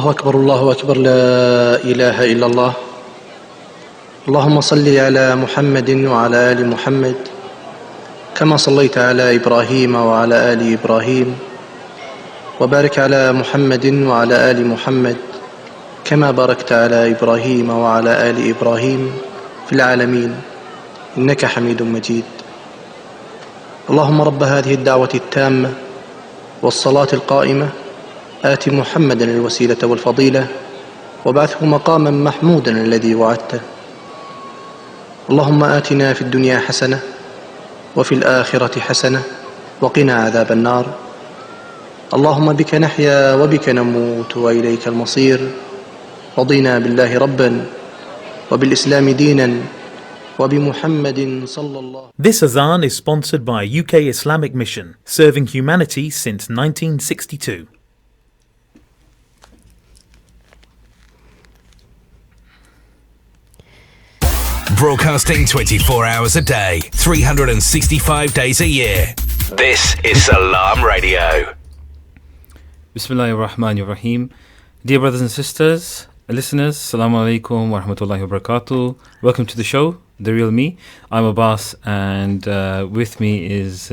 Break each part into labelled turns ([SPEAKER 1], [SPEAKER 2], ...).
[SPEAKER 1] الله أكبر لا إله إلا الله. اللهم صل على محمد وعلى آل محمد كما صليت على إبراهيم وعلى آل إبراهيم، وبارك على محمد وعلى آل محمد كما باركت على إبراهيم وعلى آل إبراهيم في العالمين إنك حميد مجيد. اللهم رب هذه الدعوة التامة والصلاة القائمة آت محمدا الوسيلة والفضيلة وابعثه مقاما محمودا الذي وعدته. اللهم آتنا في الدنيا حسنة وفي الآخرة حسنة وقنا عذاب النار. اللهم بك نحيا وبك نموت وإليك المصير. رضينا بالله ربا وبالإسلام دينا وبمحمد صلى الله.
[SPEAKER 2] This Azan is sponsored by UK Islamic Mission, serving humanity since 1962.
[SPEAKER 3] Broadcasting 24 hours a day, 365 days a year. This is Salam Radio.
[SPEAKER 4] Bismillahir Rahmanir Rahim. Dear brothers and sisters, listeners, Assalamu alaikum wa rahmatullahi wa barakatuh. Welcome to the show, The Real Me. I'm Abbas, and with me is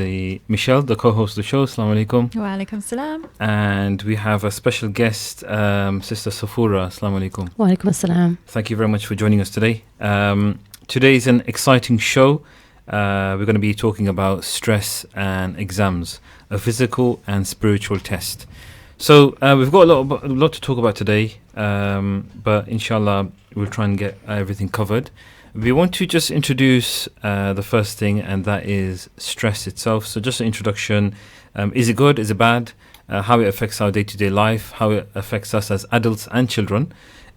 [SPEAKER 4] Michelle, the co-host of the show. Assalamu alaikum.
[SPEAKER 5] Wa alaikum salam.
[SPEAKER 4] And we have a special guest, Sister Safura. Assalamu alaikum.
[SPEAKER 5] Wa alaikum salam.
[SPEAKER 4] Thank you very much for joining us today. Today is an exciting show. We're going to be talking about stress and exams, a physical and spiritual test. So we've got a lot to talk about today, but inshallah we'll try and get everything covered. We want to just introduce the first thing, and that is stress itself. So just an introduction. Is it good? Is it bad? How it affects our day-to-day life, how it affects us as adults and children,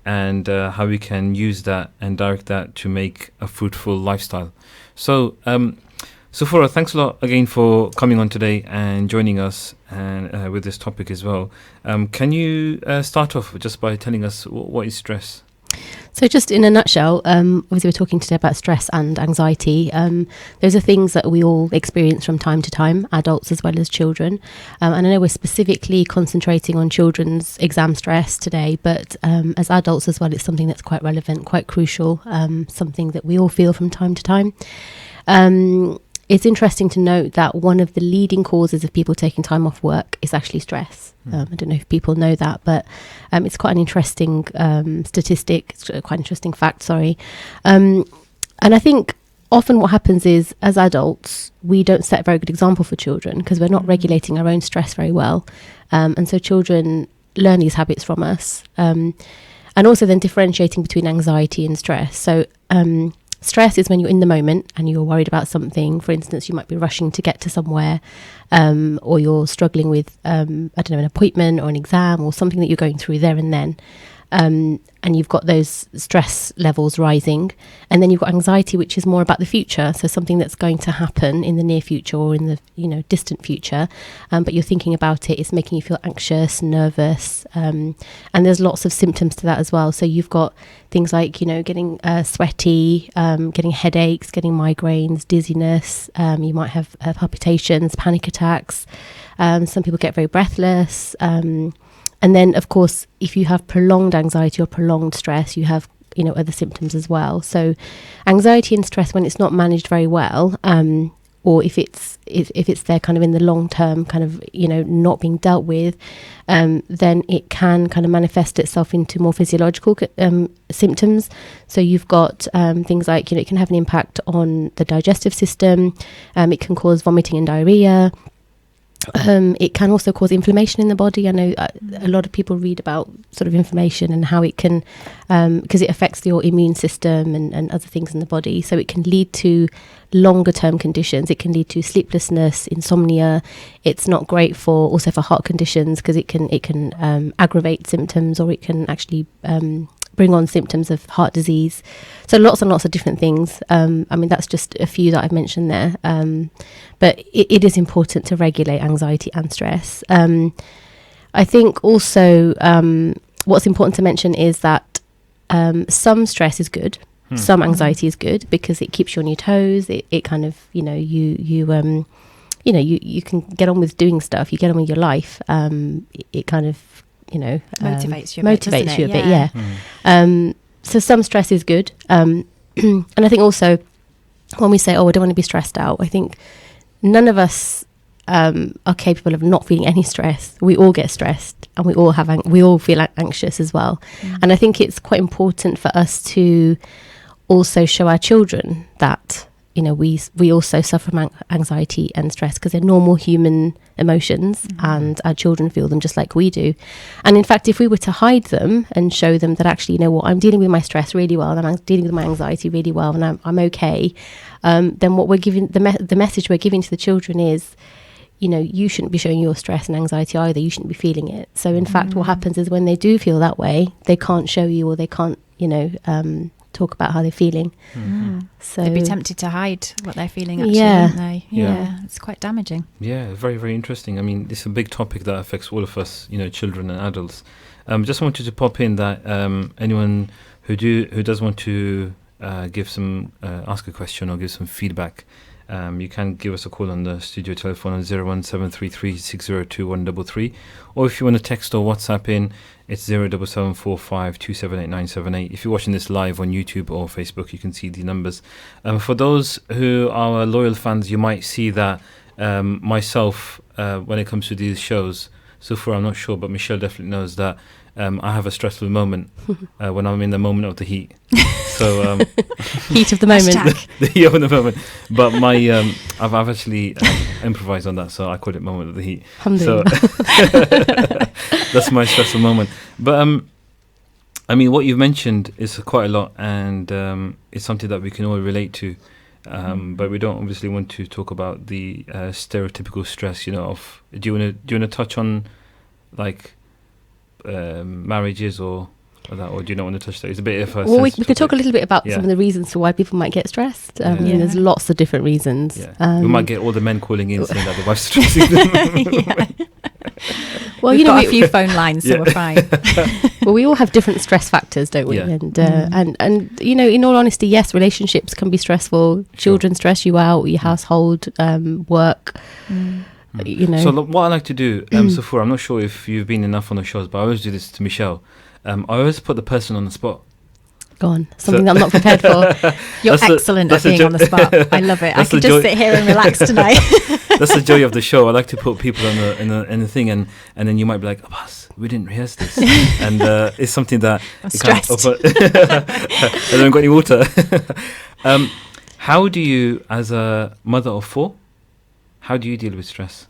[SPEAKER 4] and how we can use that and direct that to make a fruitful lifestyle. So, Safura, thanks a lot again for coming on today and joining us and with this topic as well. Can you start off just by telling us what is stress?
[SPEAKER 5] So just in a nutshell, obviously we're talking today about stress and anxiety. Those are things that we all experience from time to time, adults as well as children. And I know we're specifically concentrating on children's exam stress today, but as adults as well, it's something that's quite relevant, quite crucial, something that we all feel from time to time. It's interesting to note that one of the leading causes of people taking time off work is actually stress. I don't know if people know that, but it's quite an interesting statistic. It's quite an interesting fact, sorry. And I think often what happens is, as adults, we don't set a very good example for children because we're not regulating our own stress very well. And so children learn these habits from us. And also then differentiating between anxiety and stress. So stress is when you're in the moment and you're worried about something. For instance, you might be rushing to get to somewhere, or you're struggling with, an appointment or an exam or something that you're going through there and then. And you've got those stress levels rising. And then you've got anxiety, which is more about the future. So something that's going to happen in the near future or in the distant future. But you're thinking about it. It's making you feel anxious, nervous. And there's lots of symptoms to that as well. So you've got things like, getting sweaty, getting headaches, getting migraines, dizziness. You might have palpitations, panic attacks. Some people get very breathless. And then, of course, if you have prolonged anxiety or prolonged stress, you have, other symptoms as well. So anxiety and stress, when it's not managed very well, or if it's there kind of in the long term, kind of, not being dealt with, then it can kind of manifest itself into more physiological symptoms. So you've got things like, it can have an impact on the digestive system. It can cause vomiting and diarrhea. It can also cause inflammation in the body. I know a lot of people read about sort of inflammation and how it can, because it affects your immune system and other things in the body. So it can lead to longer term conditions. It can lead to sleeplessness, insomnia. It's not great for heart conditions because it can aggravate symptoms, or it can actually bring on symptoms of heart disease. So lots and lots of different things. That's just a few that I've mentioned there. But it is important to regulate anxiety and stress. I think also what's important to mention is that some stress is good. Some anxiety is good because it keeps you on your toes. It kind of, you can get on with doing stuff. You get on with your life. It kind of
[SPEAKER 6] motivates
[SPEAKER 5] you a bit,
[SPEAKER 6] yeah.
[SPEAKER 5] So some stress is good. And I think also when we say, I don't want to be stressed out, I think none of us are capable of not feeling any stress. We all get stressed, and we all feel anxious as well. And I think it's quite important for us to also show our children that we also suffer from anxiety and stress, because they're normal human emotions, and our children feel them just like we do. And in fact, if we were to hide them and show them that actually, I'm dealing with my stress really well, and I'm dealing with my anxiety really well, and I'm okay, then what we're giving, the message we're giving to the children is, you shouldn't be showing your stress and anxiety either. You shouldn't be feeling it. So in fact, what happens is when they do feel that way, they can't show you, or they can't, talk about how they're feeling. So
[SPEAKER 6] they'd be tempted to hide what they're feeling, actually, wouldn't they? Yeah, it's quite damaging.
[SPEAKER 4] Yeah, very, very interesting. I mean, this is a big topic that affects all of us, children and adults. Just wanted to pop in that anyone who does want to ask a question or give some feedback, you can give us a call on the studio telephone on 01733602133, or if you want to text or WhatsApp in, it's 07745278978. If you're watching this live on YouTube or Facebook, you can see the numbers. For those who are loyal fans, you might see that myself, when it comes to these shows, so far I'm not sure, but Michelle definitely knows that I have a stressful moment when I'm in the moment of the heat. So
[SPEAKER 5] heat of the moment.
[SPEAKER 4] The heat of the moment. But my I've actually improvised on that, so I call it moment of the heat. So that's my stressful moment. But I mean, what you've mentioned is quite a lot, and it's something that we can all relate to. But we don't obviously want to talk about the stereotypical stress, of. Do you want to touch on like marriages or that, or do you not want to touch that? It's a bit of a
[SPEAKER 5] we could talk a little bit about some of the reasons for why people might get stressed. There's lots of different reasons.
[SPEAKER 4] We might get all the men calling in saying that the wife's stressing them.
[SPEAKER 5] Well,
[SPEAKER 6] we've got a few phone lines, so we're fine.
[SPEAKER 5] Well, we all have different stress factors, don't we? And in all honesty, yes, relationships can be stressful. Children stress you out, your household, work.
[SPEAKER 4] So what I like to do, Safura, I'm not sure if you've been enough on the shows, but I always do this to Michelle. I always put the person on the spot.
[SPEAKER 5] Go on, something that I'm not prepared for.
[SPEAKER 6] You're excellent at being on the spot. I love it. I could just sit here and relax tonight.
[SPEAKER 4] That's the joy of the show. I like to put people in the thing, and then you might be like, Abbas, we didn't rehearse this, and it's something that
[SPEAKER 6] I'm stressed.
[SPEAKER 4] I don't got any water. How do you, as a mother of 4, how do you deal with stress?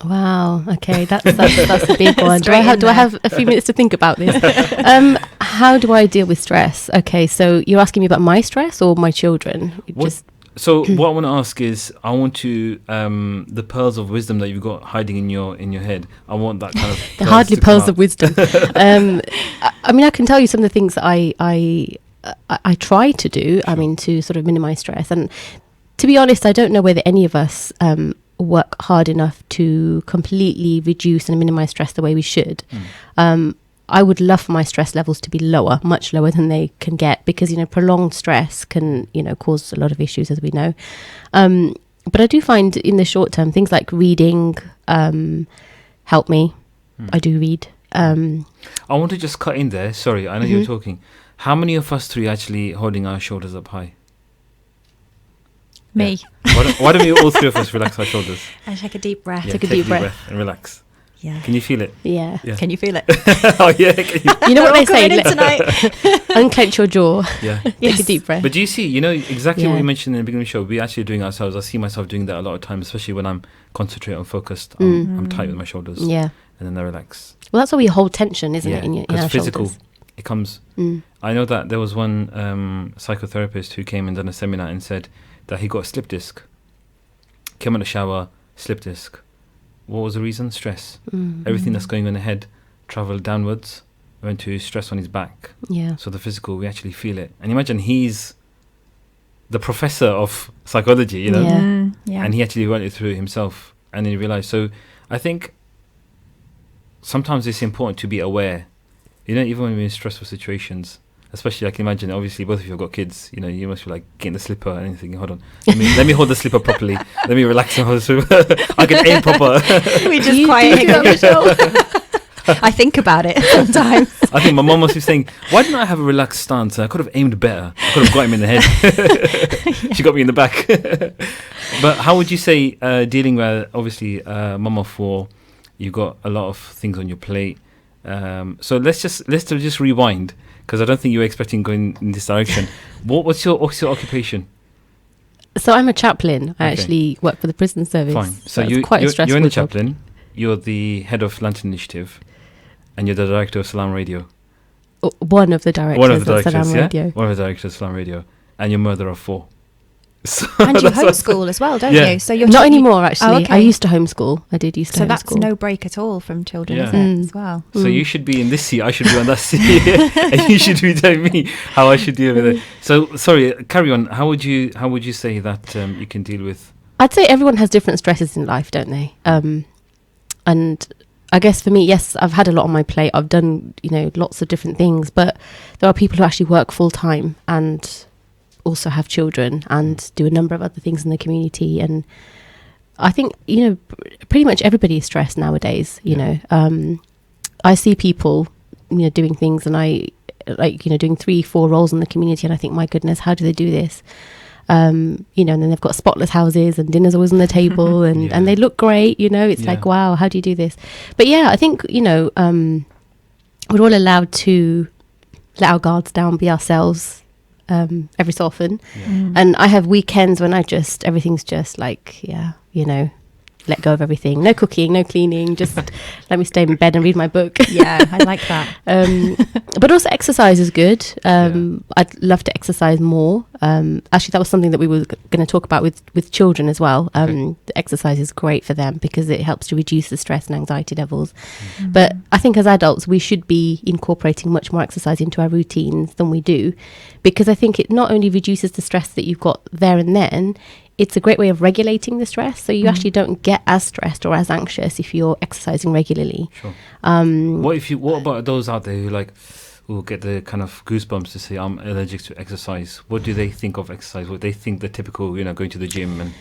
[SPEAKER 5] Wow. Okay, that's a big one. Do I have a few minutes to think about this? How do I deal with stress? Okay, so you're asking me about my stress or my children?
[SPEAKER 4] So what I want to ask is, I want to the pearls of wisdom that you've got hiding in your head. I want that kind of.
[SPEAKER 5] They're hardly pearls of wisdom. I mean, I can tell you some of the things that I try to do. I mean, to sort of minimize stress. And to be honest, I don't know whether any of us work hard enough to completely reduce and minimize stress the way we should. I would love for my stress levels to be lower, much lower than they can get, because prolonged stress can cause a lot of issues, as we know. But I do find in the short term things like reading help me. I do read.
[SPEAKER 4] I want to just cut in there. Sorry, I know you were talking. How many of us 3 actually holding our shoulders up high?
[SPEAKER 6] Me.
[SPEAKER 4] Yeah. Why don't we all 3 of us relax our shoulders?
[SPEAKER 6] And take a deep breath.
[SPEAKER 4] Yeah,
[SPEAKER 5] take a deep breath
[SPEAKER 4] and relax.
[SPEAKER 6] Yeah.
[SPEAKER 4] Can you feel it?
[SPEAKER 5] Yeah.
[SPEAKER 6] Can you feel it?
[SPEAKER 4] Oh yeah. Can
[SPEAKER 5] you know what they say?
[SPEAKER 6] Tonight.
[SPEAKER 5] Unclench your jaw.
[SPEAKER 4] Yeah.
[SPEAKER 5] Take a deep breath.
[SPEAKER 4] But do you see? Exactly what you mentioned in the beginning of the show. We're actually doing ourselves. I see myself doing that a lot of times, especially when I'm concentrated and focused. I'm tight with my shoulders.
[SPEAKER 5] Yeah.
[SPEAKER 4] And then I relax.
[SPEAKER 5] Well, that's why we hold tension, isn't it? In our
[SPEAKER 4] physical,
[SPEAKER 5] shoulders.
[SPEAKER 4] it comes. I know that there was one psychotherapist who came and done a seminar and said that he got a slip disc. Came out of the shower, slip disc. What was the reason? Stress. Everything that's going on in the head travelled downwards, went to stress on his back.
[SPEAKER 5] Yeah.
[SPEAKER 4] So the physical, we actually feel it. And imagine he's the professor of psychology,
[SPEAKER 5] Yeah.
[SPEAKER 6] Yeah.
[SPEAKER 4] and he actually went it through himself, and then he realised. So I think sometimes it's important to be aware, even when we're in stressful situations. Especially, I can imagine, obviously, both of you have got kids. You must be like getting the slipper and anything. Hold on, let me hold the slipper properly. Let me relax and hold the slipper. I can aim proper.
[SPEAKER 6] We just quiet him. I think about it sometimes.
[SPEAKER 4] I think my mum must be saying, why didn't I have a relaxed stance? I could have aimed better. I could have got him in the head. She got me in the back. But how would you say dealing with, obviously, mum of four, you've got a lot of things on your plate. So let's just rewind, because I don't think you were expecting going in this direction. What's your occupation?
[SPEAKER 5] So I'm a chaplain. I actually work for the prison service.
[SPEAKER 4] Fine. So
[SPEAKER 5] it's quite a stressful
[SPEAKER 4] you're in the
[SPEAKER 5] job.
[SPEAKER 4] chaplain. You're the head of Lantern Initiative, and you're the director of Salam Radio.
[SPEAKER 5] One of the directors of Salam Radio.
[SPEAKER 4] One of the directors of Salam Radio, and you're mother of four. So
[SPEAKER 6] and you homeschool as well, don't you? So you're
[SPEAKER 5] not anymore, actually.
[SPEAKER 6] Oh, okay.
[SPEAKER 5] I used to homeschool. I did used to homeschool.
[SPEAKER 6] So that's no break at all from children, is it, as well?
[SPEAKER 4] So you should be in this seat, I should be on that seat, and you should be telling me how I should deal with it. So, sorry, carry on. How would you say that you can deal with?
[SPEAKER 5] I'd say everyone has different stresses in life, don't they? And I guess for me, yes, I've had a lot on my plate. I've done, lots of different things, but there are people who actually work full time and also have children and do a number of other things in the community. And I think, pretty much everybody is stressed nowadays. I see people, doing things, and I doing 3-4 roles in the community, and I think, my goodness, how do they do this? And then they've got spotless houses and dinner's always on the table and they look great, it's like, wow, how do you do this? But yeah, I think, we're all allowed to let our guards down, be ourselves, every so often. And I have weekends when everything's just like, let go of everything. No cooking, no cleaning, just let me stay in bed and read my book.
[SPEAKER 6] Yeah, I like that.
[SPEAKER 5] But also exercise is good. I'd love to exercise more. Actually, that was something that we were going to talk about with children as well. The exercise is great for them because it helps to reduce the stress and anxiety levels. But I think as adults, we should be incorporating much more exercise into our routines than we do, because I think it not only reduces the stress that you've got there and then, it's a great way of regulating the stress. So you actually don't get as stressed or as anxious if you're exercising regularly.
[SPEAKER 4] Sure. What about those out there who get the kind of goosebumps to say, I'm allergic to exercise? What do they think of exercise? What they think the typical, going to the gym and...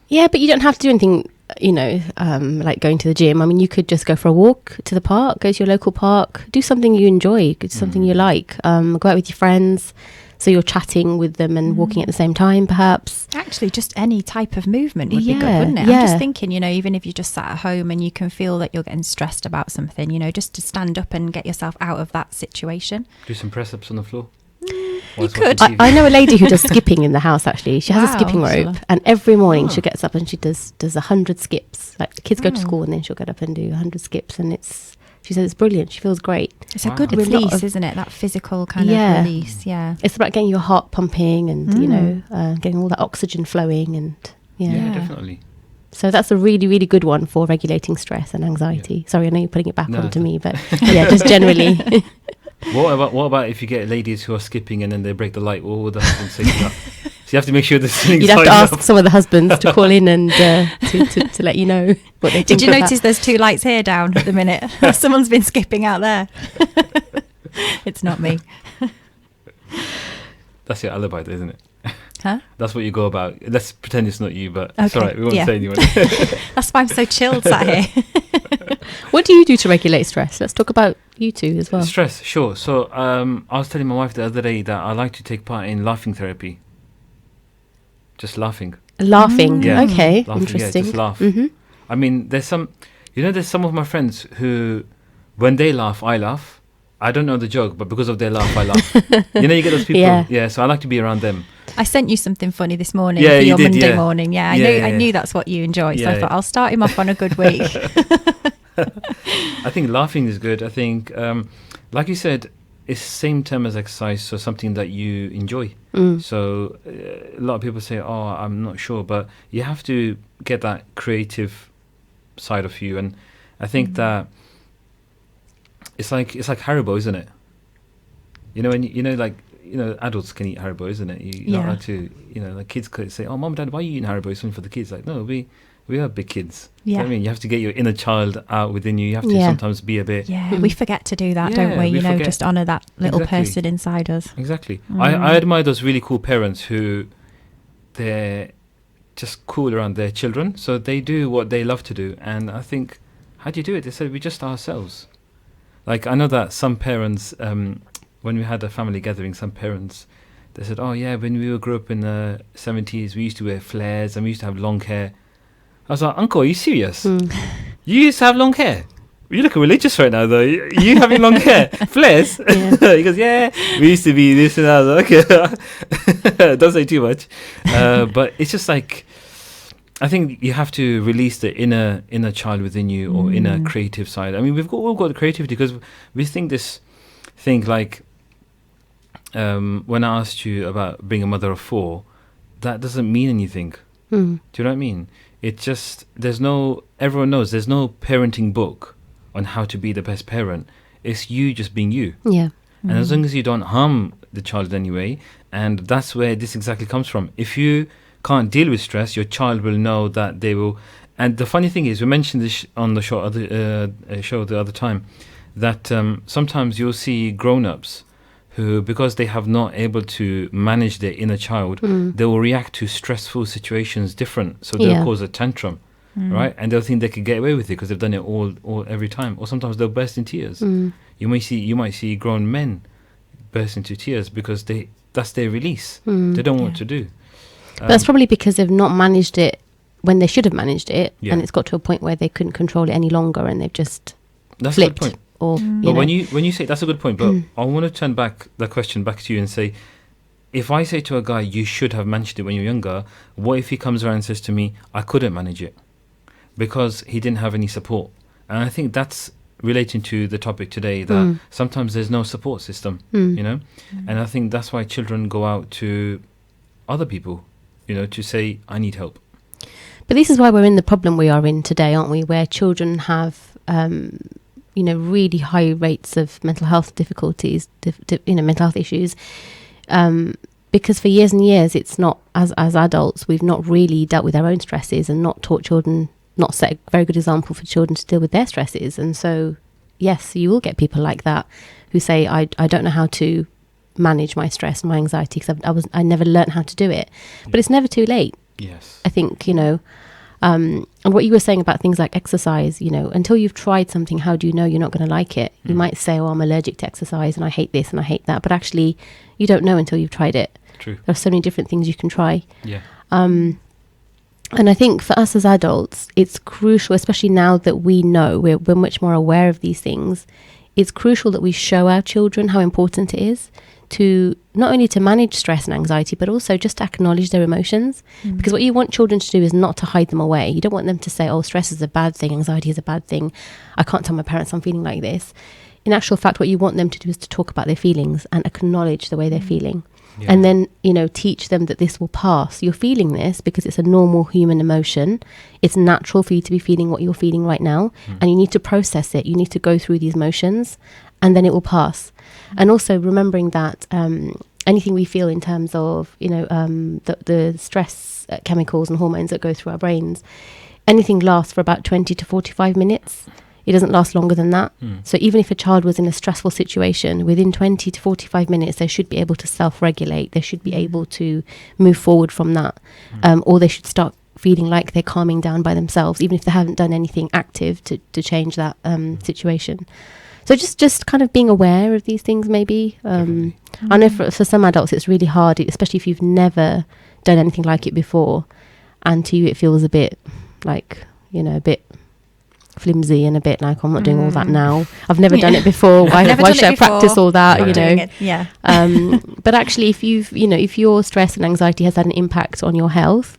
[SPEAKER 5] Yeah, but you don't have to do anything, like going to the gym. I mean, you could just go for a walk to the park, go to your local park, do something you enjoy, do something you like, go out with your friends. So you're chatting with them and walking at the same time, perhaps.
[SPEAKER 6] Actually, just any type of movement would be good, wouldn't it?
[SPEAKER 5] Yeah.
[SPEAKER 6] I'm just thinking, even if you just sat at home and you can feel that you're getting stressed about something, just to stand up and get yourself out of that situation.
[SPEAKER 4] Do some press-ups on the floor.
[SPEAKER 6] You could.
[SPEAKER 5] I know a lady who does skipping in the house, actually. She has a skipping rope, and every morning she gets up and she does 100 skips. Like, the kids go to school and then she'll get up and do 100 skips, and she says it's brilliant. She feels great.
[SPEAKER 6] It's a good release, isn't it? That physical kind of release. Yeah.
[SPEAKER 5] It's about getting your heart pumping and, getting all that oxygen flowing and,
[SPEAKER 4] Yeah, definitely.
[SPEAKER 5] So that's a really, really good one for regulating stress and anxiety. Sorry, I know you're putting it back onto me, but just generally.
[SPEAKER 4] What about if you get ladies who are skipping and then they break the light? What would the husband say to that? So you have to make sure the ceiling's
[SPEAKER 5] You'd have to ask
[SPEAKER 4] up.
[SPEAKER 5] some of the husbands to call in and to let you know what they think.
[SPEAKER 6] Did you notice there's 2 lights here down at the minute? Someone's been skipping out there. It's not me.
[SPEAKER 4] That's your alibi, though, isn't it?
[SPEAKER 6] Huh?
[SPEAKER 4] That's what you go about. Let's pretend it's not you, but it's all right. We won't say anyone.
[SPEAKER 6] That's why I'm so chilled sat here.
[SPEAKER 5] What do you do to regulate stress? Let's talk about you two as well.
[SPEAKER 4] Stress, sure. So I was telling my wife the other day that I like to take part in laughing therapy. Just laughing.
[SPEAKER 5] Laughing.
[SPEAKER 4] Yeah.
[SPEAKER 5] Okay.
[SPEAKER 4] Laughing,
[SPEAKER 5] Interesting.
[SPEAKER 4] Yeah, just laugh.
[SPEAKER 5] Mm-hmm.
[SPEAKER 4] I mean, there's some of my friends who, when they laugh, I laugh. I don't know the joke, but because of their laugh, I laugh. You get those people. Yeah. So I like to be around them.
[SPEAKER 6] I sent you something funny this morning for your Monday morning. Yeah, I knew that's what you enjoy. So I thought I'll start him off on a good week.
[SPEAKER 4] I think laughing is good. I think, like you said, it's same term as exercise, so something that you enjoy. So a lot of people say, "Oh, I'm not sure," but you have to get that creative side of you, and I think that it's like Haribo, isn't it? Adults can eat Haribo, isn't it? You're not allowed to, like kids could say, "Oh, mom, dad, why are you eating Haribo? It's something for the kids." Like, no, we are big kids. Yeah. You know what I mean, you have to get your inner child out within you. You have to sometimes be a bit.
[SPEAKER 6] Yeah, we forget to do that, don't we? Just honour that little person inside us.
[SPEAKER 4] Exactly. I admire those really cool parents who they're just cool around their children, so they do what they love to do. And I think, how do you do it? They said, we just ourselves. Like, I know that some parents, when we had a family gathering, some parents, they said, oh yeah, when we grew up in the 70s, we used to wear flares and we used to have long hair. I was like, Uncle, are you serious? You used to have long hair? You look religious right now, though. You having long hair? Flares?
[SPEAKER 5] Yeah.
[SPEAKER 4] He goes, yeah, we used to be this and that. I was like, okay, don't say too much. But it's just like, I think you have to release the inner child within you, or inner creative side. I mean, we've all got the creativity, because we think this thing like, when I asked you about being a mother of 4, that doesn't mean anything. Do you know what I mean? It just, everyone knows there's no parenting book on how to be the best parent. It's you just being you.
[SPEAKER 5] Yeah.
[SPEAKER 4] And as long as you don't harm the child in any way, and that's where this exactly comes from. If you can't deal with stress, your child will know that they will. And the funny thing is, we mentioned this on the show the other time, that sometimes you'll see grown-ups who, because they have not able to manage their inner child, they will react to stressful situations different. So they'll cause a tantrum, right? And they'll think they could get away with it because they've done it all every time. Or sometimes they'll burst in tears. You might see grown men burst into tears because that's their release. They don't know what to do.
[SPEAKER 5] But that's probably because they've not managed it when they should have managed it,
[SPEAKER 4] Yeah.
[SPEAKER 5] and it's got to a point where they couldn't control it any longer, and they've just
[SPEAKER 4] That's a good
[SPEAKER 5] flipped.
[SPEAKER 4] point.
[SPEAKER 5] Or
[SPEAKER 4] But when you say, that's a good point, but I want to turn back the question back to you and say, if I say to a guy, you should have managed it when you're younger, what if he comes around and says to me, I couldn't manage it because he didn't have any support? And I think that's relating to the topic today, that sometimes there's no support system, you know? And I think that's why children go out to other people, you know, to say, I need help.
[SPEAKER 5] But this is why we're in the problem we are in today, aren't we? Where children have, really high rates of mental health difficulties, mental health issues. Because for years and years, it's not, as adults, we've not really dealt with our own stresses and not taught children, not set a very good example for children to deal with their stresses. And so, yes, you will get people like that who say, I don't know how to manage my stress and my anxiety because I never learned how to do it. But it's never too late.
[SPEAKER 4] Yes.
[SPEAKER 5] I think, and what you were saying about things like exercise, until you've tried something, how do you know you're not going to like it? You might say, I'm allergic to exercise and I hate this and I hate that. But actually, you don't know until you've tried it.
[SPEAKER 4] True.
[SPEAKER 5] There are so many different things you can try.
[SPEAKER 4] Yeah.
[SPEAKER 5] And I think for us as adults, it's crucial, especially now that we know, we're much more aware of these things, it's crucial that we show our children how important it is to not only to manage stress and anxiety, but also just to acknowledge their emotions. Because what you want children to do is not to hide them away. You don't want them to say, oh, stress is a bad thing, anxiety is a bad thing, I can't tell my parents I'm feeling like this. In actual fact, what you want them to do is to talk about their feelings and acknowledge the way they're feeling.
[SPEAKER 4] Yeah.
[SPEAKER 5] And then, teach them that this will pass. You're feeling this because it's a normal human emotion. It's natural for you to be feeling what you're feeling right now. And you need to process it. You need to go through these motions and then it will pass. And also remembering that anything we feel in terms of, the stress chemicals and hormones that go through our brains, anything lasts for about 20 to 45 minutes. It doesn't last longer than that. So even if a child was in a stressful situation, within 20 to 45 minutes, they should be able to self-regulate. They should be able to move forward from that. Or they should start feeling like they're calming down by themselves, even if they haven't done anything active to change that situation. So just kind of being aware of these things, maybe. I know for some adults, it's really hard, especially if you've never done anything like it before. And to you, it feels a bit like, a bit flimsy and a bit like, I'm not doing all that now. I've never done it before. Why should I practice all that?
[SPEAKER 6] Yeah.
[SPEAKER 5] But actually, if your stress and anxiety has had an impact on your health,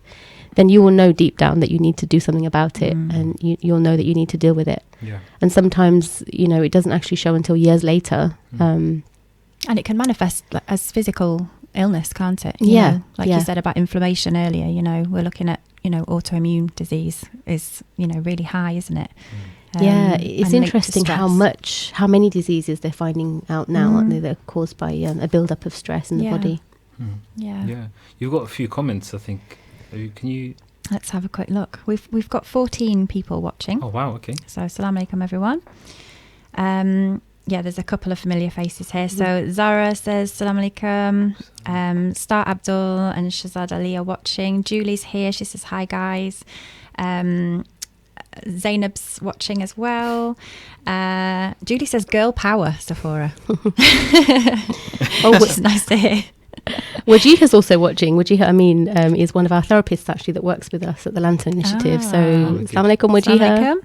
[SPEAKER 5] then you will know deep down that you need to do something about it, and you'll know that you need to deal with it.
[SPEAKER 4] Yeah.
[SPEAKER 5] And sometimes, it doesn't actually show until years later.
[SPEAKER 6] And it can manifest as physical illness, can't it? You said about inflammation earlier, we're looking at, autoimmune disease is, really high, isn't it?
[SPEAKER 5] It's interesting how many diseases they're finding out now, aren't they, that are caused by a build-up of stress in the body.
[SPEAKER 6] Yeah.
[SPEAKER 4] You've got a few comments, I think. Can you...
[SPEAKER 6] Let's have a quick look. We've got 14 people watching.
[SPEAKER 4] Oh, wow, okay.
[SPEAKER 6] So, assalamu alaikum, everyone. There's a couple of familiar faces here. So, Zara says, assalamu alaikum. Star Abdul and Shazad Ali are watching. Julie's here. She says, hi, guys. Zainab's watching as well. Julie says girl power, Safura. Which is nice to hear.
[SPEAKER 5] Wajiha's also watching. Wajiha, is one of our therapists actually that works with us at the Lantern Initiative. So, Assalamu alaikum, Wajiha.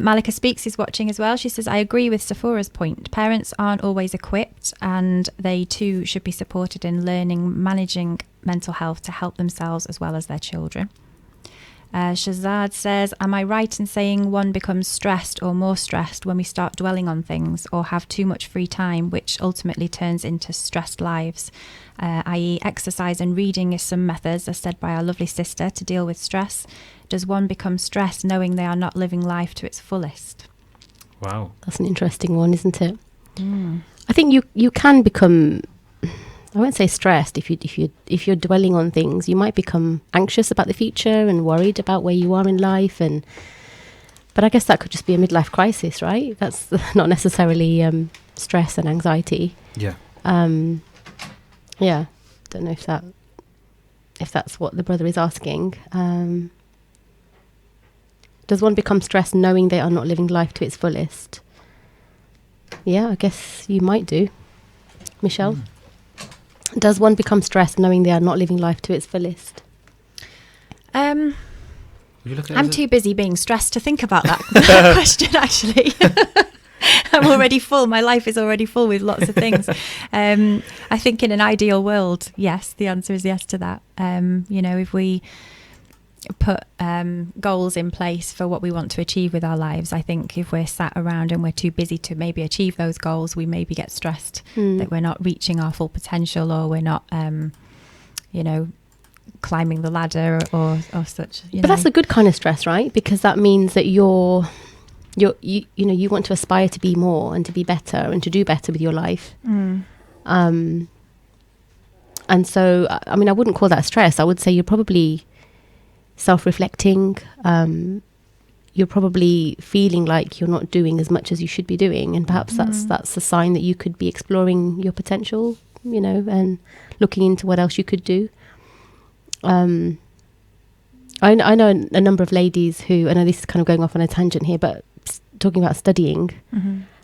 [SPEAKER 6] Malika Speaks is watching as well. She says, I agree with Safura's point. Parents aren't always equipped, and they too should be supported in learning, managing mental health to help themselves as well as their children. Shazad says, am I right in saying one becomes stressed or more stressed when we start dwelling on things or have too much free time, which ultimately turns into stressed lives, i.e. exercise and reading is some methods, as said by our lovely sister, to deal with stress. Does one become stressed knowing they are not living life to its fullest?
[SPEAKER 4] Wow.
[SPEAKER 5] That's an interesting one, isn't it? I think you can become, I won't say stressed. If you're dwelling on things, you might become anxious about the future and worried about where you are in life. But I guess that could just be a midlife crisis, right? That's not necessarily stress and anxiety.
[SPEAKER 4] Yeah.
[SPEAKER 5] Yeah. Don't know if that's what the brother is asking. Does one become stressed knowing they are not living life to its fullest? Yeah, I guess you might do. Michelle? Does one become stressed knowing they are not living life to its fullest?
[SPEAKER 6] I'm too busy being stressed to think about that question, actually. I'm already full. My life is already full with lots of things. I think in an ideal world, yes, the answer is yes to that. If we put goals in place for what we want to achieve with our lives, I think if we're sat around and we're too busy to maybe achieve those goals, we maybe get stressed that we're not reaching our full potential, or we're not climbing the ladder or such.
[SPEAKER 5] But that's a good kind of stress, right? Because that means that you want to aspire to be more and to be better and to do better with your life. And so I wouldn't call that stress. I would say you're probably self-reflecting. You're probably feeling like you're not doing as much as you should be doing, and perhaps that's a sign that you could be exploring your potential, and looking into what else you could do. I know a number of ladies who, I know this is kind of going off on a tangent here, but talking about studying,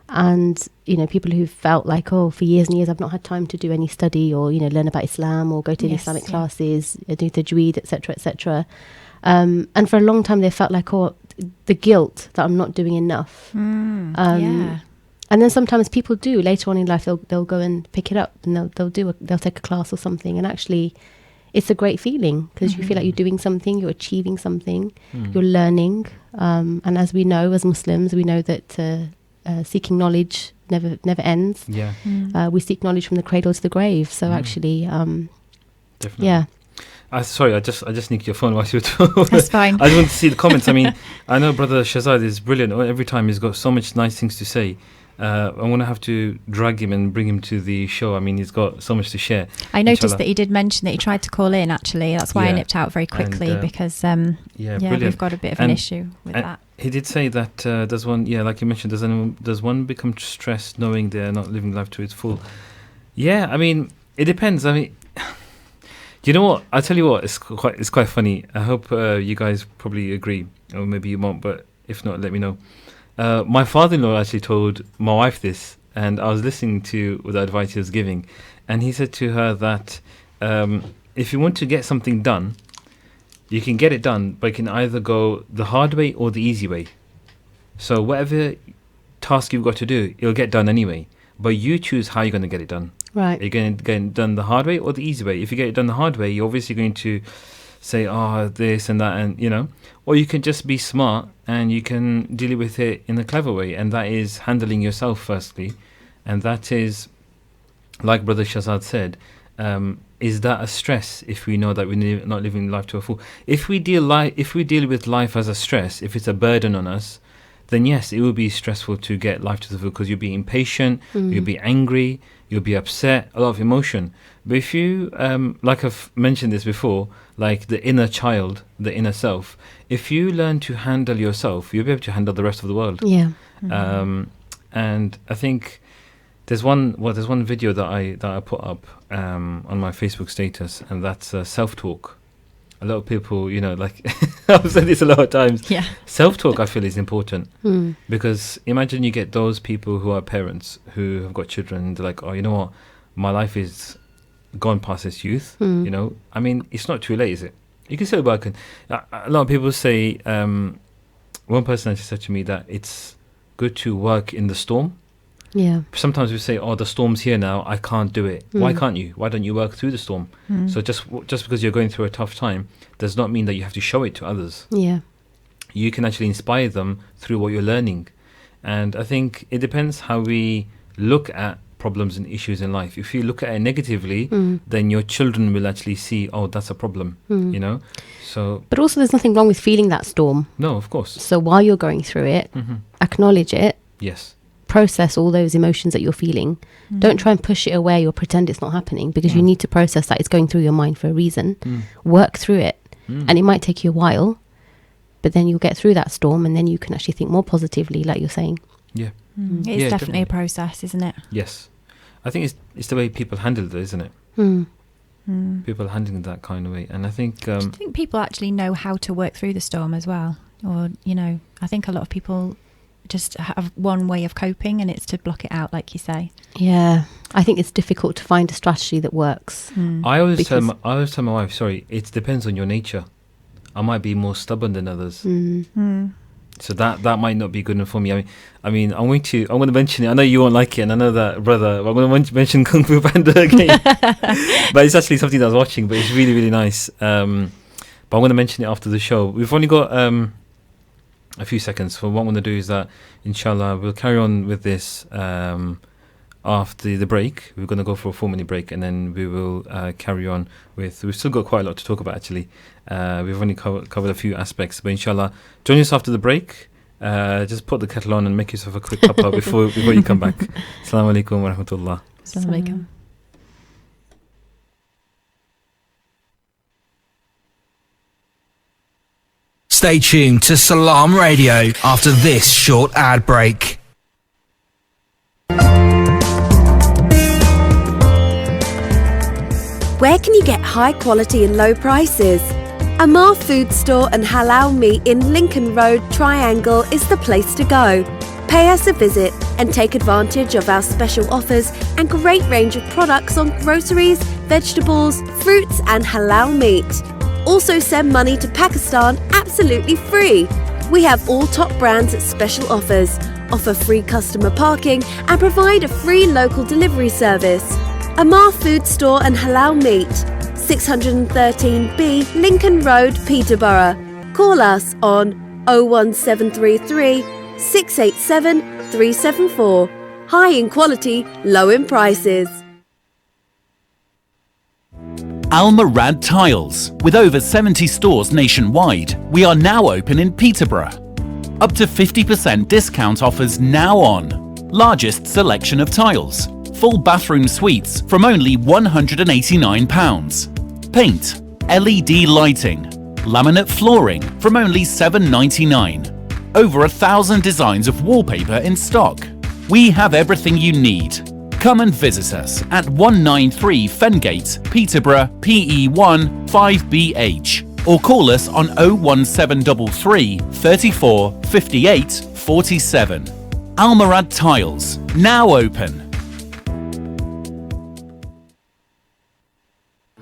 [SPEAKER 5] and people who felt like, for years and years I've not had time to do any study, or learn about Islam, or go to the Islamic classes, do tajweed, etc., etc. And for a long time they felt like, the guilt that I'm not doing enough. And then sometimes people do later on in life, they'll go and pick it up, and they'll take a class or something, and actually it's a great feeling, because you feel like you're doing something, you're achieving something, you're learning. And as we know, as Muslims, we know that seeking knowledge never ends. We seek knowledge from the cradle to the grave. So actually,
[SPEAKER 4] definitely.
[SPEAKER 5] Yeah.
[SPEAKER 4] Sorry, I just nicked your phone while you were talking.
[SPEAKER 6] That's fine.
[SPEAKER 4] I just want to see the comments. I know Brother Shazad is brilliant. Every time he's got so much nice things to say. I'm going to have to drag him and bring him to the show. He's got so much to share.
[SPEAKER 6] I noticed that he did mention that he tried to call in, actually. That's why I nipped out very quickly, because we've got a bit of an issue with that.
[SPEAKER 4] He did say that does one, like you mentioned, does one become stressed knowing they're not living life to its full? Yeah, it depends. You know what? I'll tell you what, it's quite funny. I hope you guys probably agree, or maybe you won't, but if not, let me know. My father-in-law actually told my wife this, and I was listening to the advice he was giving, and he said to her that if you want to get something done, you can get it done, but you can either go the hard way or the easy way. So whatever task you've got to do, it'll get done anyway, but you choose how you're going to get it done.
[SPEAKER 5] Right.
[SPEAKER 4] Are you going to get it done the hard way or the easy way? If you get it done the hard way, you're obviously going to say, this and that, and or you can just be smart and you can deal with it in a clever way, and that is handling yourself firstly, and that is, like Brother Shazad said, is that a stress if we know that we're not living life to a full? If we deal with life as a stress, if it's a burden on us, then yes, it will be stressful to get life to the full, because you'll be impatient, you'll be angry, you'll be upset, a lot of emotion. But if you, like I've mentioned this before, like the inner child, the inner self, if you learn to handle yourself, you'll be able to handle the rest of the world.
[SPEAKER 5] Yeah.
[SPEAKER 4] And I think there's one video that I put up on my Facebook status, and that's self-talk. a lot of people, like I've said this a lot of times.
[SPEAKER 6] Yeah.
[SPEAKER 4] Self-talk, I feel, is important because imagine you get those people who are parents who have got children. And they're like, oh, you know what, my life is gone past its youth. I mean, it's not too late, is it? You can still work. And a lot of people say. One person actually said to me that it's good to work in the storm.
[SPEAKER 5] Yeah.
[SPEAKER 4] Sometimes we say, oh, the storm's here now, I can't do it. Why can't you? Why don't you work through the storm? So just because you're going through a tough time does not mean that you have to show it to others.
[SPEAKER 5] Yeah.
[SPEAKER 4] You can actually inspire them through what you're learning. And I think it depends how we look at problems and issues in life. If you look at it negatively, then your children will actually see, oh, that's a problem, So,
[SPEAKER 5] but also there's nothing wrong with feeling that storm.
[SPEAKER 4] No, of course.
[SPEAKER 5] So while you're going through it, acknowledge it.
[SPEAKER 4] Yes.
[SPEAKER 5] Process all those emotions that you're feeling. Don't try and push it away or pretend it's not happening, because you need to process that it's going through your mind for a reason. Work through it. And it might take you a while, but then you'll get through that storm, and then you can actually think more positively, like you're saying.
[SPEAKER 4] Yeah.
[SPEAKER 6] It's definitely a process, isn't it?
[SPEAKER 4] Yes. I think it's the way people handle it, isn't it? People handling it that kind of way. And I think...
[SPEAKER 6] Do you think people actually know how to work through the storm as well? Or, I think a lot of people just have one way of coping, and it's to block it out, like you say.
[SPEAKER 5] Yeah. I think it's difficult to find a strategy that works.
[SPEAKER 4] I always tell my wife, it depends on your nature. I might be more stubborn than others. So that might not be good enough for me. I mean, I'm going to mention it. I know you won't like it, and I know that, brother. I'm going to mention Kung Fu Panda again. But it's actually something that I was watching, but it's really, really nice. But I'm going to mention it after the show. We've only got a few seconds. So what I'm going to do is that, inshallah, we'll carry on with this after the break. We're going to go for a 4-minute break, and then we will carry on with... We've still got quite a lot to talk about, actually. We've only covered a few aspects, but inshallah, join us after the break. Just put the kettle on and make yourself a quick cuppa before you come back. Assalamu alaikum wa rahmatullah.
[SPEAKER 6] Assalamu alaikum.
[SPEAKER 3] Stay tuned to Salam Radio after this short ad break.
[SPEAKER 7] Where can you get high quality and low prices? Amar Food Store and Halal Meat in Lincoln Road, Triangle is the place to go. Pay us a visit and take advantage of our special offers and great range of products on groceries, vegetables, fruits and halal meat. Also send money to Pakistan absolutely free. We have all top brands at special offers, offer free customer parking and provide a free local delivery service. Amar Food Store and Halal Meat, 613B Lincoln Road, Peterborough. Call us on 01733 687 374. High in quality, low in prices.
[SPEAKER 8] Al-Murad Tiles. With over 70 stores nationwide, we are now open in Peterborough. Up to 50% discount offers now on. Largest selection of tiles. Full bathroom suites from only £189. Paint, LED lighting, laminate flooring from only £7.99. Over 1,000 designs of wallpaper in stock. We have everything you need. Come and visit us at 193 Fengate, Peterborough, PE1 5BH, or call us on 01733 34 58 47. Al-Murad Tiles, now open.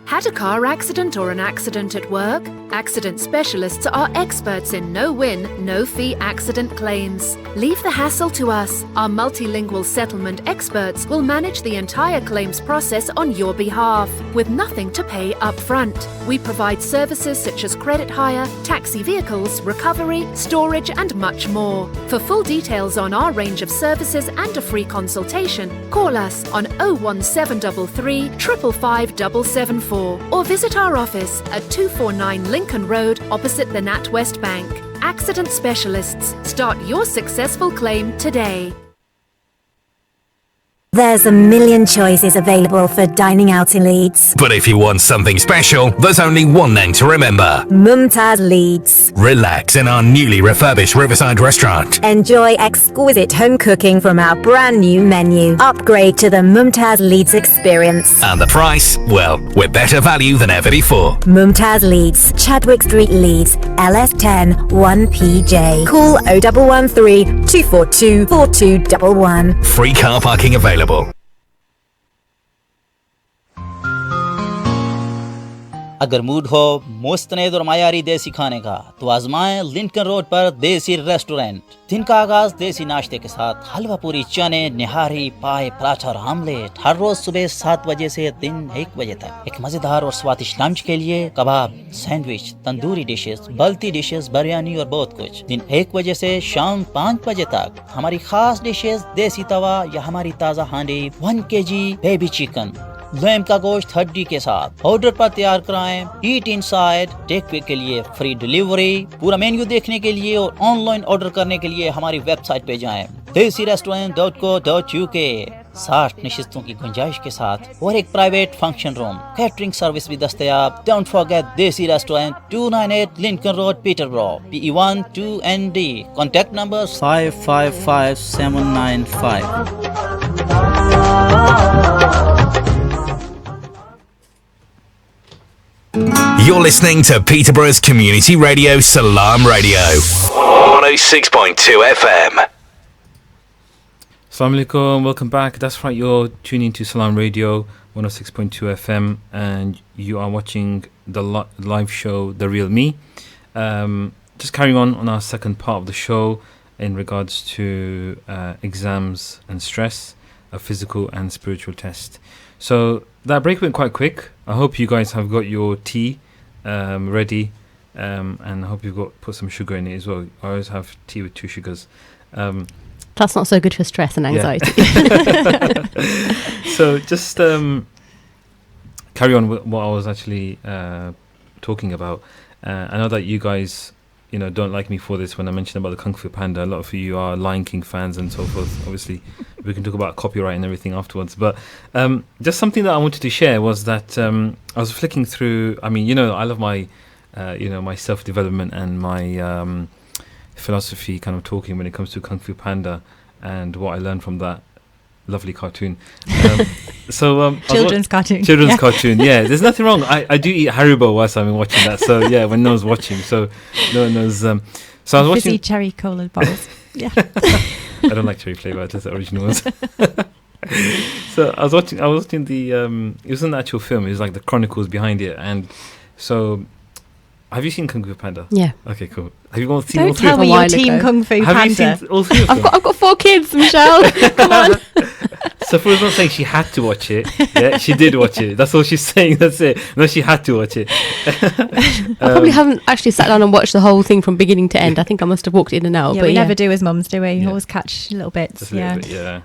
[SPEAKER 9] Had a car accident or an accident at work? Accident specialists are experts in no-win, no-fee accident claims. Leave the hassle to us. Our multilingual settlement experts will manage the entire claims process on your behalf, with nothing to pay up front. We provide services such as credit hire, taxi vehicles, recovery, storage and much more. For full details on our range of services and a free consultation, call us on 01733 555 774. Or visit our office at 249 Lincoln Road opposite the NatWest Bank. Accident Specialists. Start your successful claim today.
[SPEAKER 10] There's a million choices available for dining out in Leeds.
[SPEAKER 3] But if you want something special, there's only one name to remember.
[SPEAKER 10] Mumtaz Leeds.
[SPEAKER 3] Relax in our newly refurbished Riverside restaurant.
[SPEAKER 10] Enjoy exquisite home cooking from our brand new menu. Upgrade to the Mumtaz Leeds experience.
[SPEAKER 3] And the price? Well, we're better value than ever before.
[SPEAKER 10] Mumtaz Leeds, Chadwick Street, Leeds, LS10 1PJ. Call 0113 242 4211.
[SPEAKER 3] Free car parking available.
[SPEAKER 11] अगर mood हो मुस्तनद और मायारी देसी खाने का तो आजमाएं Lincoln road पर देसी restaurant. दिन का आगाज देसी नाश्ते के साथ हलवा पूरी, चने, निहारी, पाए, पराठा और आमलेट। हर रोज सुबह 7 बजे से दिन 1 बजे तक। एक मजेदार और स्वादिष्ट लंच के लिए kebab, sandwich, tandoori dishes, balti dishes, biryani और बहुत कुछ। दिन 1 बजे से शाम 5 बजे तक हमारी खास डिशेस, देसी तवा या हमारी ताज़ा हांडी, 1 kg बेबी चिकन, लैम का गोश्त हड्डी के साथ। ऑर्डर पर तैयार कराएं। ईट इनसाइड, टेक वे के लिए फ्री डिलीवरी। पूरा मेन्यू देखने के लिए और ऑनलाइन ऑर्डर करने के लिए हमारी वेबसाइट पे जाएं desirestaurant.co.uk। 60 नशिस्तों की गुंजाइश के साथ और एक private function room, catering service भी दस्तयाब। डोंट फॉरगेट देसी restaurant, 298 Lincoln road, पीटरब्रो, PE1 2ND। Contact number 555795।
[SPEAKER 3] You're listening to Peterborough's community radio, Salam Radio, 106.2 FM.
[SPEAKER 4] Assalamu alaikum, welcome back. That's right, you're tuning to Salam Radio 106.2 FM and you are watching the live show The Real Me. Just carrying on our second part of the show in regards to exams and stress, a physical and spiritual test. So that break went quite quick. I hope you guys have got your tea ready, and I hope you've put some sugar in it as well. I always have tea with 2 sugars.
[SPEAKER 5] That's not so good for stress and anxiety.
[SPEAKER 4] Yeah. So just carry on with what I was actually talking about. I know that you guys, don't like me for this when I mentioned about the Kung Fu Panda. A lot of you are Lion King fans and so forth. Obviously, we can talk about copyright and everything afterwards. But just something that I wanted to share was that I was flicking through. I mean, I love my, my self-development and my philosophy kind of talking when it comes to Kung Fu Panda and what I learned from that lovely cartoon.
[SPEAKER 6] Children's cartoon.
[SPEAKER 4] Children's cartoon, yeah. There's nothing wrong. I do eat Haribo whilst I'm watching that. So yeah, when no one's watching. So no one knows. So I was watching.
[SPEAKER 6] Fizzy cherry cola bottles. Yeah.
[SPEAKER 4] I don't like cherry flavour, just the original ones. So I was watching the it wasn't an actual film, it was like the chronicles behind it. And so have you seen Kung Fu Panda?
[SPEAKER 5] Yeah.
[SPEAKER 4] Okay, cool. Have you all seen
[SPEAKER 6] Don't
[SPEAKER 4] all three
[SPEAKER 6] tell
[SPEAKER 4] of
[SPEAKER 6] me
[SPEAKER 4] them?
[SPEAKER 6] you're team Kung Fu Panda.
[SPEAKER 4] Have you seen all 3 of them?
[SPEAKER 5] I've got 4 kids, Michelle. Come on.
[SPEAKER 4] Safura's not saying she had to watch it. Yeah, she did watch it. That's all she's saying. That's it. No, she had to watch it.
[SPEAKER 5] I probably haven't actually sat down and watched the whole thing from beginning to end. I think I must have walked in and out.
[SPEAKER 6] Yeah,
[SPEAKER 5] but
[SPEAKER 6] we never do as mums, do we? Always catch little bits.
[SPEAKER 4] Just a little bit, yeah.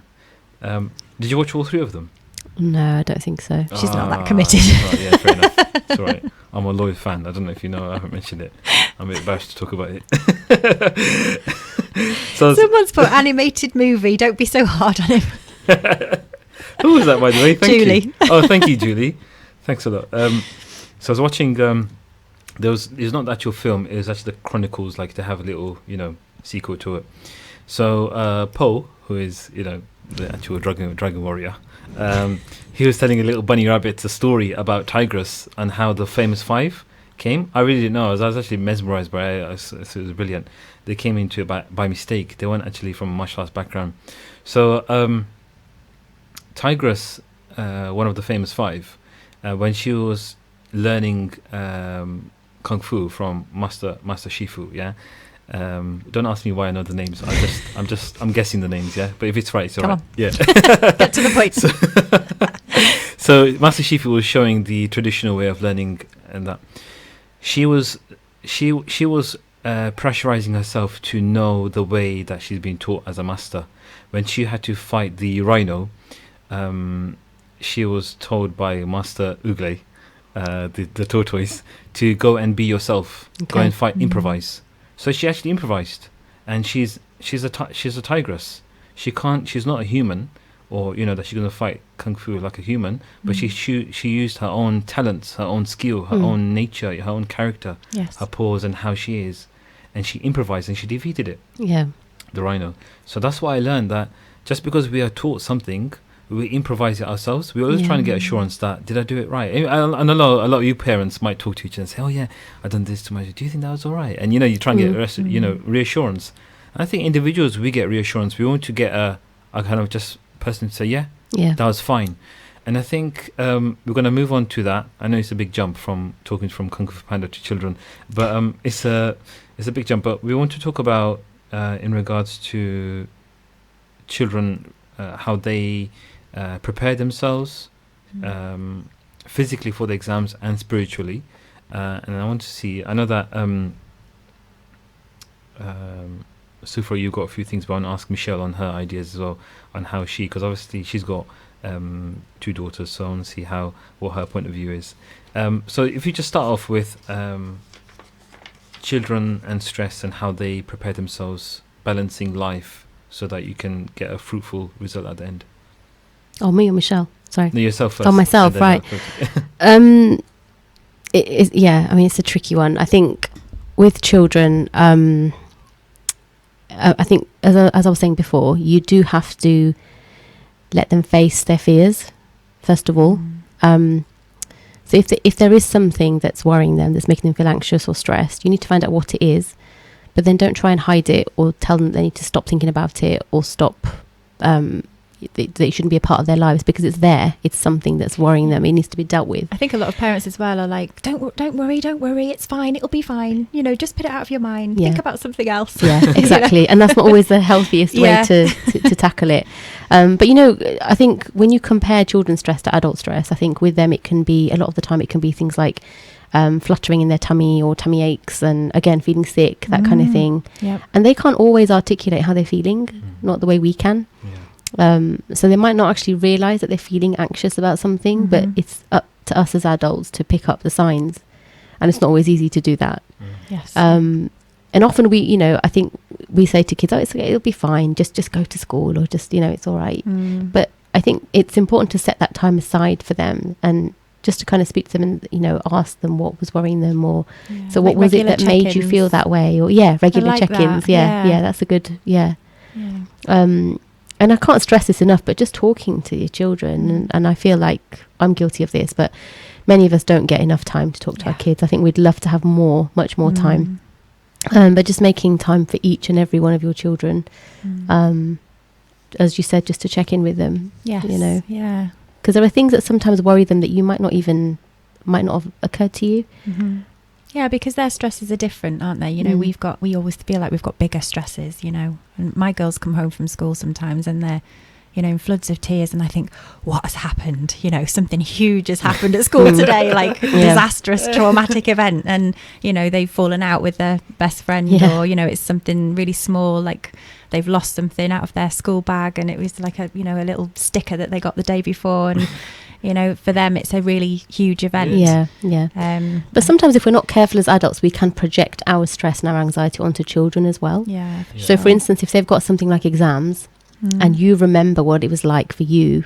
[SPEAKER 4] Did you watch all 3 of them?
[SPEAKER 5] No, I don't think so.
[SPEAKER 6] She's not that committed.
[SPEAKER 4] Right, yeah, fair enough. It's all right. I'm a loyal fan. I don't know if you know, I haven't mentioned it. I'm a bit embarrassed to talk about it.
[SPEAKER 6] Someone's put animated movie. Don't be so hard on him.
[SPEAKER 4] Who was that, by the way? Thank
[SPEAKER 6] Julie.
[SPEAKER 4] You. Oh, thank you, Julie. Thanks a lot. So I was watching. It was not the actual film. It was actually the chronicles. Like they have a little, sequel to it. So Poe, who is the actual dragon warrior, he was telling a little bunny rabbit a story about Tigress and how the famous 5 came. I really didn't know. I was actually mesmerized by it. So it was brilliant. They came into it by mistake. They weren't actually from a martial arts background. So Tigress, one of the famous 5, when she was learning kung fu from Master Shifu, yeah. Don't ask me why I know the names. I'm guessing the names, yeah. But if it's right, it's all right. Yeah.
[SPEAKER 6] Get to the point.
[SPEAKER 4] So Master Shifu was showing the traditional way of learning, and that she was pressurizing herself to know the way that she's been taught as a master. When she had to fight the rhino, she was told by Master Ugle, the tortoise, to go and be yourself. Okay. Go and fight, improvise. So she actually improvised, and she's a tigress. She's not a human, or that she's going to fight kung fu like a human, but she used her own talents, her own skill, her own nature, her own character, her pose and how she is, and she improvised and she defeated it.
[SPEAKER 5] Yeah.
[SPEAKER 4] The rhino. So that's why I learned that just because we are taught something, we improvise it ourselves. We're always trying to get assurance that, did I do it right? And I know a lot of you parents might talk to each other and say, oh yeah, I done this to my, do you think that was all right? And you try and get reassurance. And I think individuals, we get reassurance. We want to get a kind of just person to say, yeah, that was fine. And I think we're going to move on to that. I know it's a big jump from talking from Kung Fu Panda to children, but it's a big jump. But we want to talk about in regards to children, how they prepare themselves physically for the exams and spiritually. And I want to see, I know that Safura, you got a few things, but I want to ask Michelle on her ideas as well, on how she, because obviously she's got 2 daughters, so I want to see what her point of view is. So if you just start off with children and stress and how they prepare themselves, balancing life so that you can get a fruitful result at the end.
[SPEAKER 5] Oh, me or Michelle? Sorry.
[SPEAKER 4] No, yourself first.
[SPEAKER 5] Oh, myself, right. It's a tricky one. I think with children, I think, as I was saying before, you do have to let them face their fears, first of all. So if there is something that's worrying them, that's making them feel anxious or stressed, you need to find out what it is, but then don't try and hide it or tell them they need to stop thinking about it or stop, that it shouldn't be a part of their lives, because it's there. It's something that's worrying them. It needs to be dealt with.
[SPEAKER 6] I think a lot of parents as well are like, don't worry, it's fine, it'll be fine. Just put it out of your mind. Think about something else.
[SPEAKER 5] Yeah, exactly. And that's not always the healthiest way to tackle it. But I think when you compare children's stress to adult stress, I think with them it can be, a lot of the time it can be things like fluttering in their tummy or tummy aches, and again feeling sick, that kind of thing. Yep. And they can't always articulate how they're feeling, not the way we can. So they might not actually realise that they're feeling anxious about something, but it's up to us as adults to pick up the signs, and it's not always easy to do that.
[SPEAKER 6] Yes.
[SPEAKER 5] And often we, I think we say to kids, oh, it'll be fine, just go to school, or just, it's all right. But I think it's important to set that time aside for them, and just to kind of speak to them and, ask them what was worrying them, or so what was it that made you feel that way, or regular
[SPEAKER 6] like
[SPEAKER 5] check-ins.
[SPEAKER 6] That.
[SPEAKER 5] Yeah, that's a good, and I can't stress this enough, but just talking to your children, and I feel like I'm guilty of this, but many of us don't get enough time to talk to our kids. I think we'd love to have much more time. But just making time for each and every one of your children, as you said, just to check in with them.
[SPEAKER 6] Yes. Yeah.
[SPEAKER 5] Because there are things that sometimes worry them that you might not have occurred to you.
[SPEAKER 6] Yeah, because their stresses are different, aren't they? We always feel like we've got bigger stresses, and my girls come home from school sometimes and they're, in floods of tears, and I think, what has happened? Something huge has happened at school today, like a disastrous, traumatic event, and, they've fallen out with their best friend, or, it's something really small, like they've lost something out of their school bag, and it was like a little sticker that they got the day before, and for them it's a really huge event. But sometimes if we're not careful as adults, we can project our stress and our anxiety onto children as well.
[SPEAKER 5] So for instance, if they've got something like exams, and you remember what it was like for you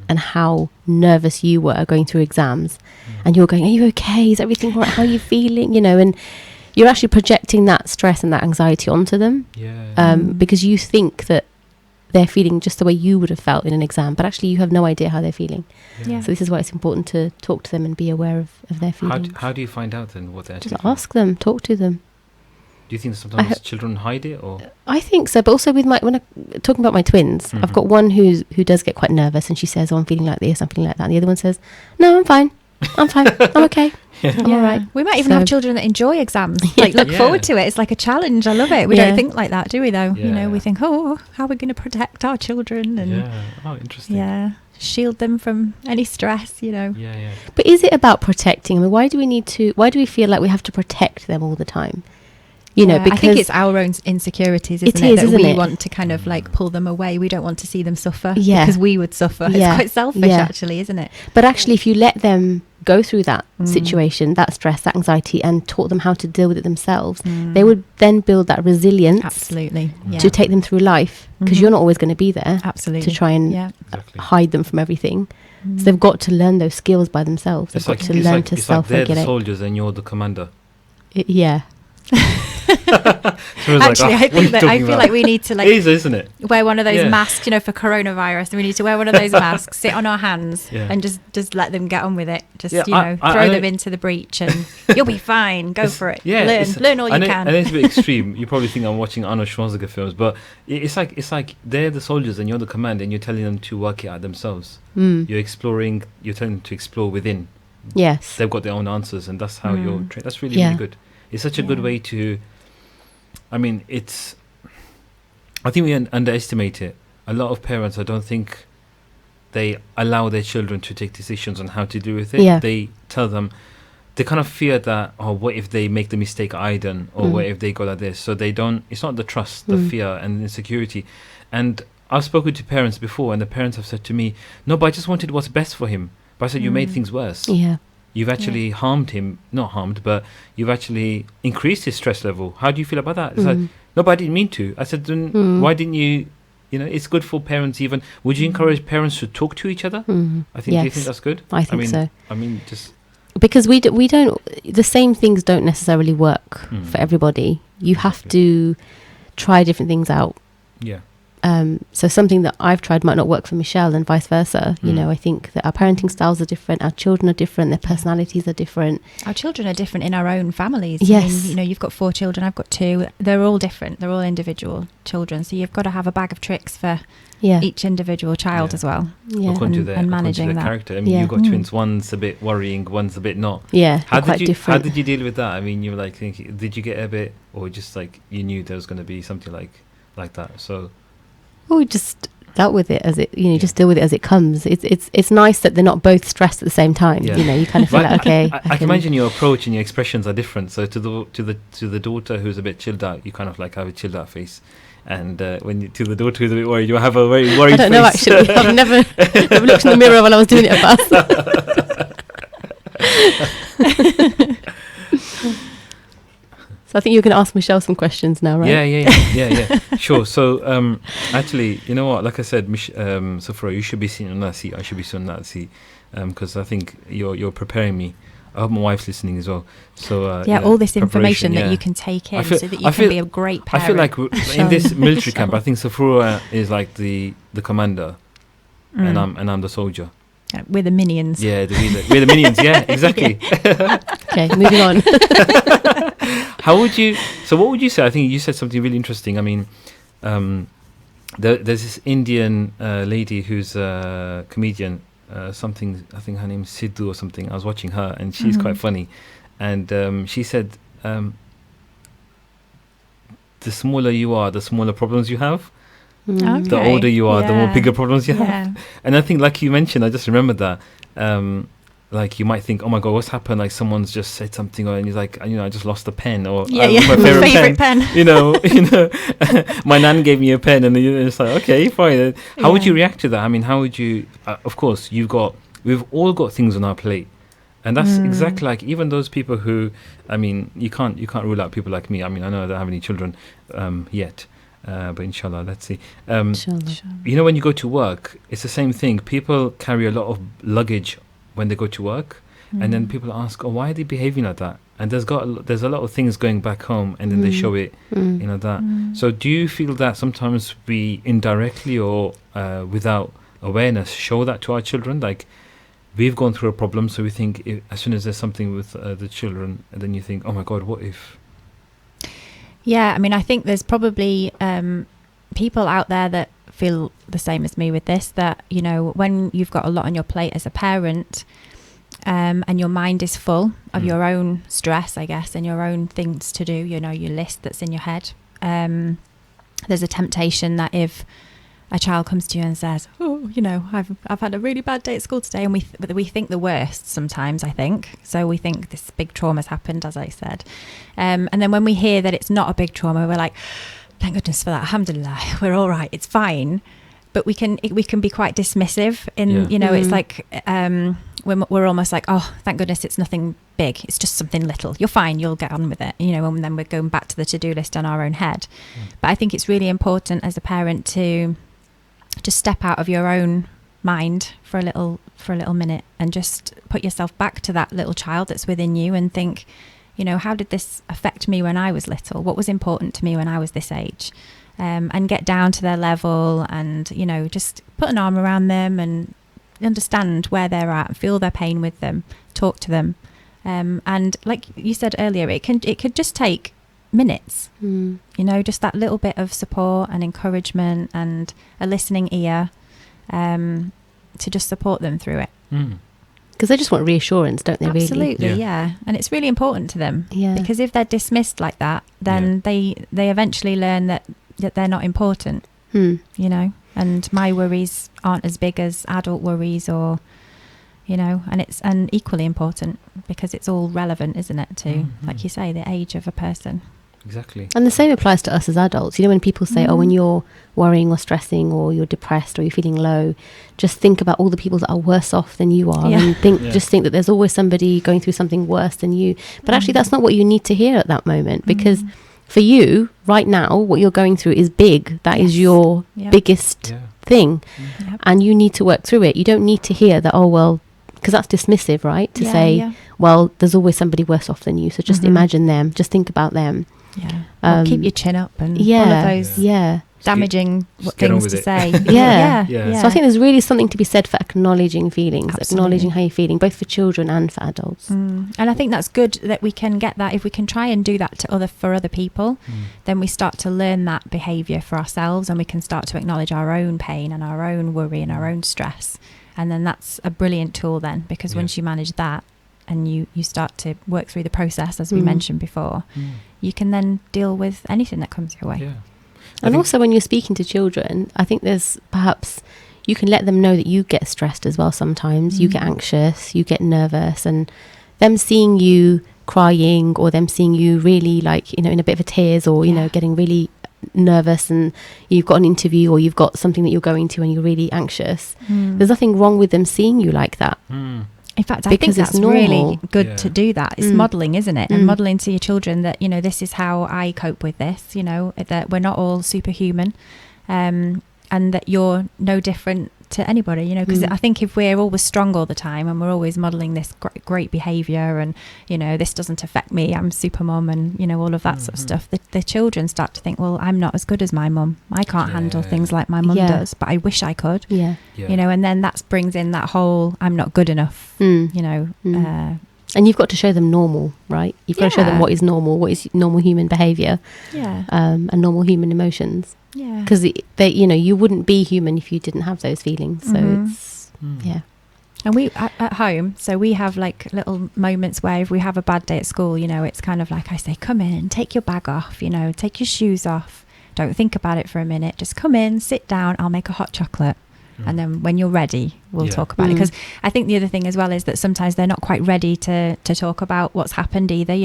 [SPEAKER 5] and how nervous you were going through exams, and you're going, are you okay, is everything all right, how are you feeling, and you're actually projecting that stress and that anxiety onto them, because you think that they're feeling just the way you would have felt in an exam, but actually you have no idea how they're feeling. So this is why it's important to talk to them and be aware of their feelings.
[SPEAKER 4] How do you find out then what they're actually
[SPEAKER 5] just ask them, talk to them.
[SPEAKER 4] Do you think sometimes children hide it, or?
[SPEAKER 5] I think so, but also with when I'm talking about my twins, I've got one who does get quite nervous, and she says, oh, I'm feeling like this, I'm feeling like that, and the other one says, no, I'm fine, I'm okay. I'm all right.
[SPEAKER 6] We might even have children that enjoy exams, like look forward to it. It's like a challenge. I love it. We don't think like that, do we, though? We think, oh, how are we going to protect our children? And
[SPEAKER 4] interesting.
[SPEAKER 6] Shield them from any stress,
[SPEAKER 5] But is it about protecting? I mean, why do we feel like we have to protect them all the time? Because
[SPEAKER 6] I think it's our own insecurities, isn't it? That we want to kind of like pull them away. We don't want to see them suffer because we would suffer. It's quite selfish, actually, isn't it?
[SPEAKER 5] But actually, if you let them go through that situation, that stress, that anxiety, and taught them how to deal with it themselves, they would then build that resilience to take them through life, because you're not always going to be there to try and hide them from everything. So they've got to learn those skills by themselves. They've got to learn to self-regulate.
[SPEAKER 4] They're the soldiers and you're the commander.
[SPEAKER 5] Yeah.
[SPEAKER 6] Actually, I feel like we need to
[SPEAKER 4] it is, isn't it?
[SPEAKER 6] wear one of those masks, for coronavirus. And we need to wear one of those masks, sit on our hands, and just let them get on with it. Just throw them into the breach, and you'll be fine. Go for it. Yeah, learn all you can.
[SPEAKER 4] And it's a bit extreme. You probably think I'm watching Arnold Schwarzenegger films, but it's like they're the soldiers and you're the commander, and you're telling them to work it out themselves. You're exploring. You're telling them to explore within.
[SPEAKER 5] Yes,
[SPEAKER 4] they've got their own answers, and that's how you're trained. That's really really good. It's such a good way to. I mean, I think we underestimate it. A lot of parents, I don't think they allow their children to take decisions on how to do with it.
[SPEAKER 5] Yeah.
[SPEAKER 4] They tell them, they kind of fear that, what if they make the mistake I done, or what if they go like this? So they don't, it's not the trust, the fear and insecurity. And I've spoken to parents before, and the parents have said to me, no, but I just wanted what's best for him. But I said, you made things worse.
[SPEAKER 5] Yeah.
[SPEAKER 4] You've actually harmed him, not harmed, but you've actually increased his stress level. How do you feel about that? It's like, no, but I didn't mean to. I said, why didn't you, it's good for parents even. Would you encourage parents to talk to each other? I think, do you think that's good?
[SPEAKER 5] I think so.
[SPEAKER 4] I mean, just...
[SPEAKER 5] Because we don't, the same things don't necessarily work for everybody. You have to try different things out.
[SPEAKER 4] Yeah.
[SPEAKER 5] So something that I've tried might not work for Michelle, and vice versa. I think that our parenting styles are different, our children are different, their personalities are different.
[SPEAKER 6] Our children are different in our own families.
[SPEAKER 5] Yes.
[SPEAKER 6] I mean, you've got 4 children, I've got 2. They're all different. They're all individual children. So you've got to have a bag of tricks for each individual child as well.
[SPEAKER 5] Yeah.
[SPEAKER 6] And managing that.
[SPEAKER 4] Character. I mean, you've got twins. One's a bit worrying, one's a bit not.
[SPEAKER 5] Yeah,
[SPEAKER 4] quite
[SPEAKER 5] different.
[SPEAKER 4] How did you deal with that? I mean, you were like thinking, did you get a bit, or just like you knew there was going to be something like that? So...
[SPEAKER 5] Well, we just dealt with it as it, just deal with it as it comes. It's nice that they're not both stressed at the same time.
[SPEAKER 4] Yeah.
[SPEAKER 5] You kind of feel like, okay.
[SPEAKER 4] I can imagine your approach and your expressions are different. So to the daughter who's a bit chilled out, you kind of like have a chilled out face, and to the daughter who's a bit worried, you have a very worried face.
[SPEAKER 5] I don't know actually. I've never looked in the mirror when I was doing it at Abbas. So I think you're going to ask Michelle some questions now, right?
[SPEAKER 4] Yeah. Sure. So actually, you know what? Like I said, Safura, you should be sitting on that seat. I should be sitting on that seat, because I think you're preparing me. I hope my wife's listening as well. So
[SPEAKER 6] all this information that you can take in, so that you can be a great parent.
[SPEAKER 4] I feel like in this military camp, I think Safura is like the commander, and I'm the soldier.
[SPEAKER 6] We're the minions.
[SPEAKER 4] Yeah, we're the minions. Yeah, exactly.
[SPEAKER 5] Okay, moving on.
[SPEAKER 4] What would you say? I think you said something really interesting. I mean, there's this Indian lady who's a comedian, something, I think her name is Sidhu or something. I was watching her, and she's quite funny. And she said, the smaller you are, the smaller problems you have.
[SPEAKER 6] Okay.
[SPEAKER 4] The older you are, the more bigger problems you have. And I think, like you mentioned, I just remembered that. Like you might think, oh my god, what's happened? Like someone's just said something, and you're like, I just lost a pen, or my favorite pen. My nan gave me a pen, and it's like, okay, fine. How would you react to that? I mean, how would you? Of course, we've all got things on our plate, and that's exactly like even those people who, I mean, you can't rule out people like me. I mean, I know I don't have any children yet. But inshallah, let's see.
[SPEAKER 5] Inshallah.
[SPEAKER 4] When you go to work, it's the same thing. People carry a lot of luggage when they go to work, and then people ask, why are they behaving like that? And there's a lot of things going back home, and then they show it, that. So do you feel that sometimes we indirectly or without awareness show that to our children? Like we've gone through a problem, so we think as soon as there's something with the children, and then you think, oh my God, what if?
[SPEAKER 6] Yeah, I mean, I think there's probably people out there that feel the same as me with this, that, when you've got a lot on your plate as a parent, and your mind is full of your own stress, I guess, and your own things to do, your list that's in your head, there's a temptation that if a child comes to you and says, I've had a really bad day at school today, and we think the worst sometimes, I think. So we think this big trauma's happened, as I said. And then when we hear that it's not a big trauma, we're like, thank goodness for that, alhamdulillah, we're all right, it's fine. But we can be quite dismissive in, it's like we're almost like, oh, thank goodness it's nothing big. It's just something little. You're fine. You'll get on with it. And then we're going back to the to-do list on our own head. But I think it's really important as a parent to just step out of your own mind for a little minute and just put yourself back to that little child that's within you and think, how did this affect me when I was little? What was important to me when I was this age? And get down to their level and, just put an arm around them and understand where they're at, feel their pain with them, talk to them. And like you said earlier, it could just take minutes, just that little bit of support and encouragement and a listening ear to just support them through it.
[SPEAKER 5] Because they just want reassurance, don't they?
[SPEAKER 6] Absolutely,
[SPEAKER 5] really?
[SPEAKER 6] yeah. And it's really important to them.
[SPEAKER 5] Yeah.
[SPEAKER 6] Because if they're dismissed like that, then they eventually learn that they're not important, and my worries aren't as big as adult worries, or and equally important because it's all relevant, isn't it, to like you say, the age of a person.
[SPEAKER 4] Exactly.
[SPEAKER 5] And the same applies to us as adults. When people say, oh, when you're worrying or stressing or you're depressed or you're feeling low, just think about all the people that are worse off than you are, and just think that there's always somebody going through something worse than you. But actually that's not what you need to hear at that moment, because for you right now, what you're going through is big. That is your biggest thing, and you need to work through it. You don't need to hear that, oh, well, because that's dismissive, right? To say, well, there's always somebody worse off than you, so just imagine them, just think about them.
[SPEAKER 6] Or keep your chin up and all of those damaging things to say.
[SPEAKER 5] So I think there's really something to be said for acknowledging feelings, acknowledging how you're feeling, both for children and for adults.
[SPEAKER 6] And I think that's good that we can get that. If we can try and do that for other people, then we start to learn that behaviour for ourselves, and we can start to acknowledge our own pain and our own worry and our own stress. And then that's a brilliant tool then, because once you manage that and you start to work through the process, as we mentioned before, you can then deal with anything that comes your way.
[SPEAKER 5] And also when you're speaking to children, I think there's perhaps you can let them know that you get stressed as well sometimes. You get anxious, you get nervous, and them seeing you crying or them seeing you really in a bit of a tears or, getting really nervous and you've got an interview or you've got something that you're going to and you're really anxious. There's nothing wrong with them seeing you like that.
[SPEAKER 6] In fact, I think that's really good to do that. It's modelling, isn't it? And modelling to your children that, this is how I cope with this, that we're not all superhuman, and that you're no different to anybody, because I think if we're always strong all the time and we're always modelling this great behaviour and, this doesn't affect me, I'm super mum and, all of that sort of stuff, the children start to think, well, I'm not as good as my mum. I can't handle things like my mum does, but I wish I could, and then that brings in that whole I'm not good enough,
[SPEAKER 5] and you've got to show them normal, right? You've got to show them what is normal human behaviour, and normal human emotions. Because you wouldn't be human if you didn't have those feelings. So it's
[SPEAKER 6] And we at home, so we have like little moments where if we have a bad day at school, it's kind of like I say, come in, take your bag off, take your shoes off, don't think about it for a minute, just come in, sit down, I'll make a hot chocolate. And then when you're ready, we'll talk about it. Because I think the other thing as well is that sometimes they're not quite ready to talk about what's happened either.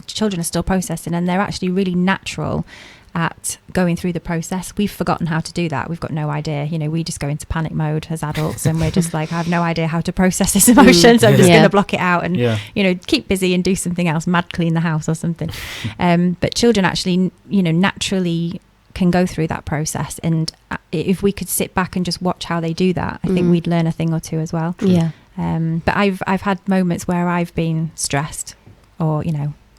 [SPEAKER 6] Children are still processing, and they're actually really natural at going through the process. We've forgotten how to do that. We've got no idea. We just go into panic mode as adults, and we're just like, I have no idea how to process this emotion, so I'm just going to block it out and keep busy and do something else, mad clean the house or something. But children actually, naturally can go through that process, and if we could sit back and just watch how they do that, I think we'd learn a thing or two as well. But I've had moments where I've been stressed, or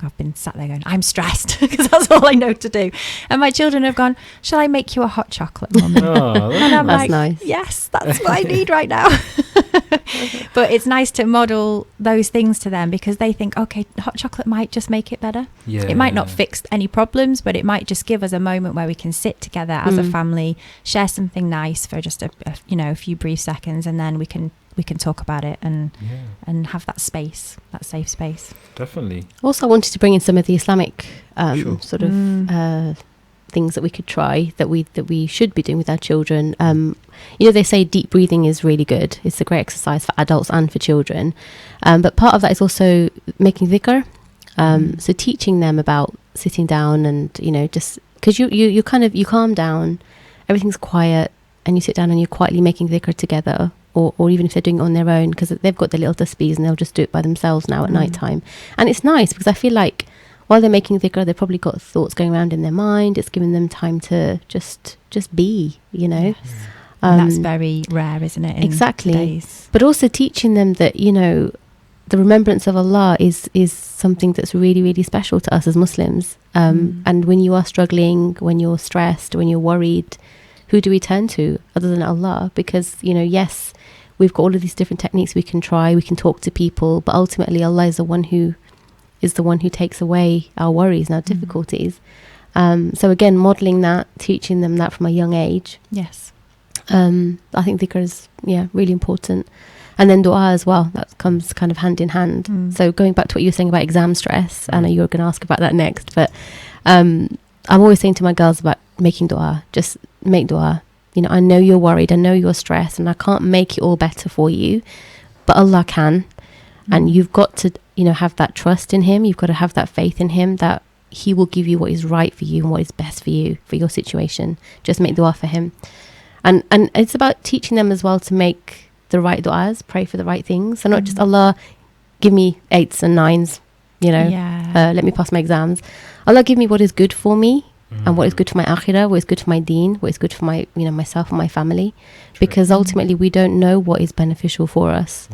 [SPEAKER 6] I've been sat there going, I'm stressed, because that's all I know to do, and my children have gone, shall I make you a hot chocolate, Mum? And I'm like, nice. Yes, that's what I need right now. But it's nice to model those things to them, because they think, okay, hot chocolate might just make it better. It might not fix any problems, but it might just give us a moment where we can sit together as a family, share something nice for just a few brief seconds, and then we can talk about it and have that space, that safe space.
[SPEAKER 4] Definitely.
[SPEAKER 5] Also, I wanted to bring in some of the Islamic sort of things that we could try, that we should be doing with our children. They say deep breathing is really good. It's a great exercise for adults and for children. But part of that is also making dhikr. So teaching them about sitting down and, just because you calm down, everything's quiet, and you sit down and you're quietly making dhikr together or even if they're doing it on their own, because they've got their little tasbeehs and they'll just do it by themselves now at night time. And it's nice because I feel like while they're making dhikr, they've probably got thoughts going around in their mind. It's giving them time to just be, you know.
[SPEAKER 6] Yes. That's very rare, isn't it?
[SPEAKER 5] Exactly.
[SPEAKER 6] Today's...
[SPEAKER 5] But also teaching them that, you know, the remembrance of Allah is something that's really, really special to us as Muslims. And when you are struggling, when you're stressed, when you're worried, who do we turn to other than Allah? Because, you know, yes, we've got all of these different techniques we can try, we can talk to people, but ultimately Allah is the one who takes away our worries and our difficulties. So again, modeling that, teaching them that from a young age.
[SPEAKER 6] Yes.
[SPEAKER 5] I think dhikr is, really important. And then dua as well, that comes kind of hand in hand. So going back to what you were saying about exam stress, I know you were going to ask about that next, but I'm always saying to my girls about making dua, just make dua. You know, I know you're worried, I know you're stressed, and I can't make it all better for you, but Allah can. And you've got to, you know, have that trust in Him. You've got to have that faith in Him that He will give you what is right for you and what is best for you, for your situation. Just make dua for Him. And it's about teaching them as well to make the right du'as, pray for the right things. So not just Allah, give me 8s and 9s, you know, let me pass my exams. Allah, give me what is good for me and what is good for my akhirah, what is good for my deen, what is good for my, you know, myself and my family. Because ultimately we don't know what is beneficial for us,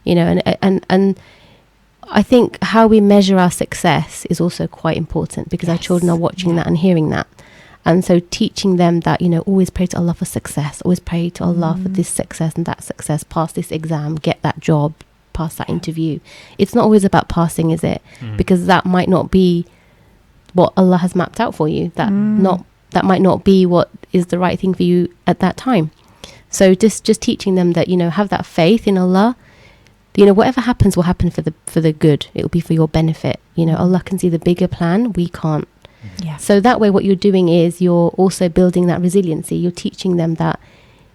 [SPEAKER 5] you know, and I think how we measure our success is also quite important because our children are watching that and hearing that. And so teaching them that, you know, always pray to Allah for success, always pray to Allah for this success and that success, pass this exam, get that job, pass that interview. It's not always about passing, is it? Because that might not be what Allah has mapped out for you. That might not be what is the right thing for you at that time. So just teaching them that, you know, have that faith in Allah. You know, whatever happens will happen for the good. It will be for your benefit. You know, Allah can see the bigger plan. We can't. So that way what you're doing is you're also building that resiliency. You're teaching them that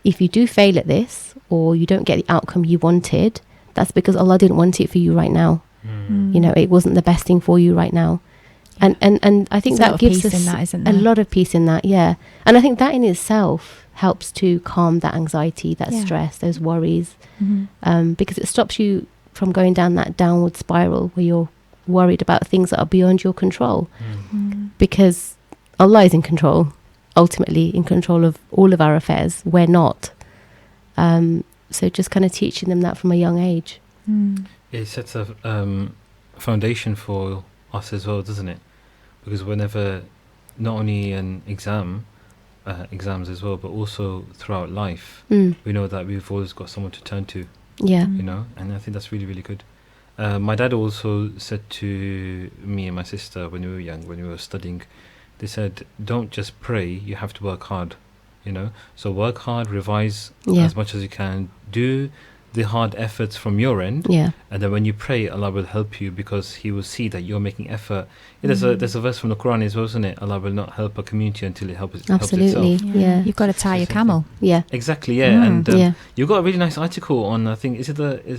[SPEAKER 5] if you do fail at this or you don't get the outcome you wanted, that's because Allah didn't want it for you right now. You know, it wasn't the best thing for you right now. And I think that gives us a lot of peace in that, And I think that in itself helps to calm that anxiety, that stress, those worries, because it stops you from going down that downward spiral where you're worried about things that are beyond your control. Because Allah is in control, ultimately in control of all of our affairs. We're not. So just kind of teaching them that from a young age.
[SPEAKER 4] It sets a foundation for us as well, doesn't it? Because whenever, not only an exams as well, but also throughout life, we know that we've always got someone to turn to. You know, and I think that's really, really good. My dad also said to me and my sister when we were young, when we were studying, they said, don't just pray, you have to work hard, you know. So work hard, revise as much as you can, do the hard efforts from your end, and then when you pray, Allah will help you because He will see that you're making effort. There's a verse from the Quran as well, isn't it? Allah will not help a community until it helps itself.
[SPEAKER 6] You've got to tie your camel.
[SPEAKER 4] Exactly. And you've got a really nice article on, I think, is it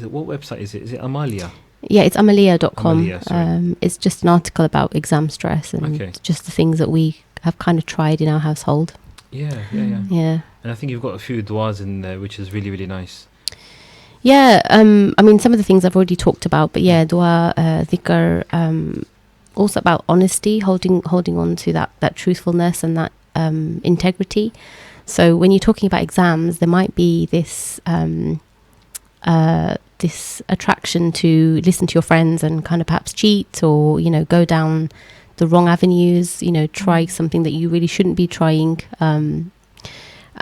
[SPEAKER 4] what website is it? Is it Amalia?
[SPEAKER 5] It's amalia.com. It's just an article about exam stress and just the things that we have kind of tried in our household. Yeah. And
[SPEAKER 4] I think you've got a few du'as in there, which is really, really nice.
[SPEAKER 5] I mean, some of the things I've already talked about, but dua, dhikr, also about honesty, holding on to that truthfulness and that integrity. So when you're talking about exams, there might be this attraction to listen to your friends and kind of perhaps cheat or, you know, go down the wrong avenues, you know, try something that you really shouldn't be trying.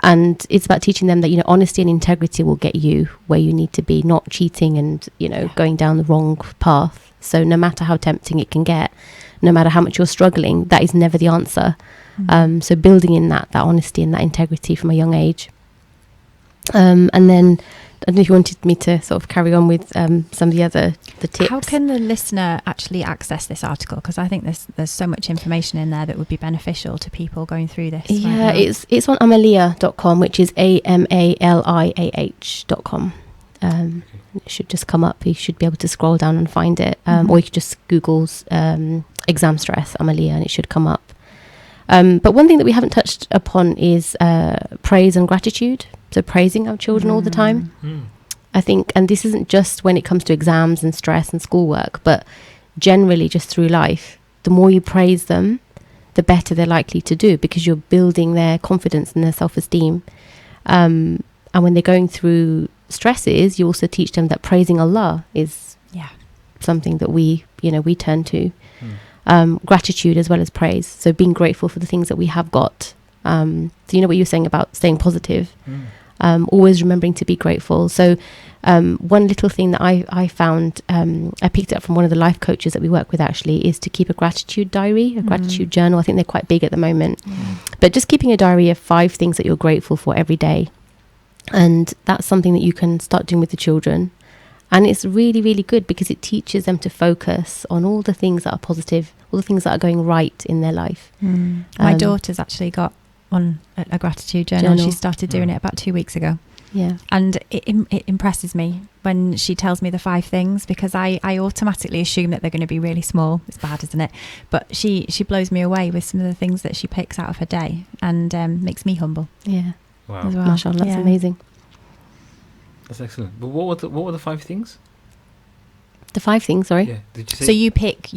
[SPEAKER 5] And it's about teaching them that, you know, honesty and integrity will get you where you need to be, not cheating and, you know, going down the wrong path. So no matter how tempting it can get, no matter how much you're struggling, that is never the answer. So building in that honesty and that integrity from a young age. And then I don't know if you wanted me to sort of carry on with some of the tips.
[SPEAKER 6] How can the listener actually access this article? Because I think there's so much information in there that would be beneficial to people going through this.
[SPEAKER 5] It's on amalia.com, which is AMALIAH.com. It should just come up. You should be able to scroll down and find it. Or you could just Google exam stress, Amalia, and it should come up. But one thing that we haven't touched upon is praise and gratitude. So praising our children all the time. I think, and this isn't just when it comes to exams and stress and schoolwork, but generally just through life, the more you praise them, the better they're likely to do, because you're building their confidence and their self-esteem. And when they're going through stresses, you also teach them that praising Allah is something that we turn to. Gratitude as well as praise. So being grateful for the things that we have got. So you know what you were saying about staying positive. Always remembering to be grateful. So one little thing that I found, I picked up from one of the life coaches that we work with actually, is to keep a gratitude diary, a gratitude journal. I think they're quite big at the moment. But just keeping a diary of 5 things that you're grateful for every day. And that's something that you can start doing with the children. And it's really, really good because it teaches them to focus on all the things that are positive, all the things that are going right in their life.
[SPEAKER 6] My daughter's actually got a gratitude journal. She started doing it about 2 weeks ago. Yeah. And it impresses me when she tells me the 5 things, because I automatically assume that they're going to be really small. It's bad, isn't it? But she blows me away with some of the things that she picks out of her day, and makes me humble.
[SPEAKER 5] Yeah.
[SPEAKER 4] Wow.
[SPEAKER 5] As well. Mashallah, that's amazing.
[SPEAKER 4] That's excellent. But what were the 5 things?
[SPEAKER 5] The 5 things, sorry.
[SPEAKER 4] Yeah. Did you say?
[SPEAKER 6] So you pick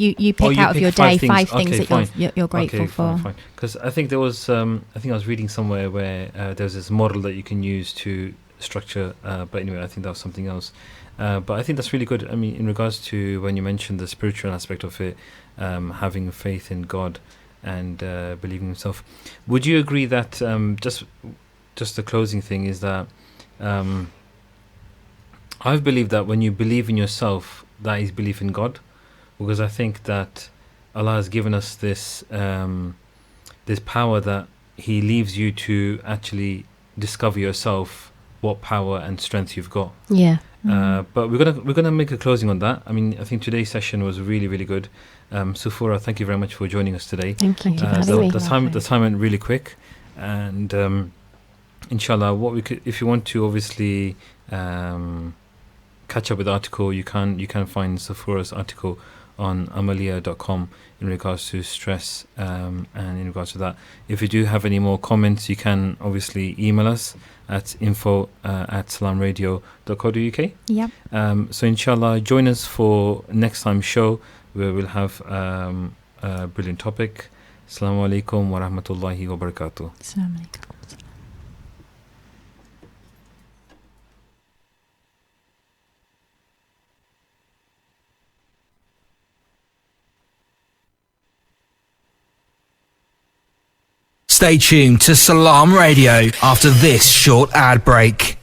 [SPEAKER 6] out of your day 5 things that you're grateful for.
[SPEAKER 4] Fine. Because I think there was, I was reading somewhere where there's this model that you can use to structure. But anyway, I think that was something else. But I think that's really good. I mean, in regards to when you mentioned the spiritual aspect of it, having faith in God and believing in Himself, would you agree that just the closing thing is that I've believed that when you believe in yourself, that is belief in God, because I think that Allah has given us this this power that He leaves you to actually discover yourself, what power and strength you've got.
[SPEAKER 5] Yeah.
[SPEAKER 4] But we're gonna make a closing on that. I mean, I think today's session was really, really good. Safura, thank you very much for joining us today.
[SPEAKER 5] Thank you for having me.
[SPEAKER 4] The time went really quick, and inshallah, what we could, if you want to, obviously. Catch up with the article, you can find Safura's article on amalia.com in regards to stress, and in regards to that. If you do have any more comments, you can obviously email us at info@salamradio.co.uk.
[SPEAKER 6] Yeah.
[SPEAKER 4] So inshallah, join us for next time's show, where we'll have a brilliant topic. Assalamu alaikum wa rahmatullahi wa barakatuh.
[SPEAKER 6] Assalamu alaikum.
[SPEAKER 3] Stay tuned to Salam Radio after this short ad break.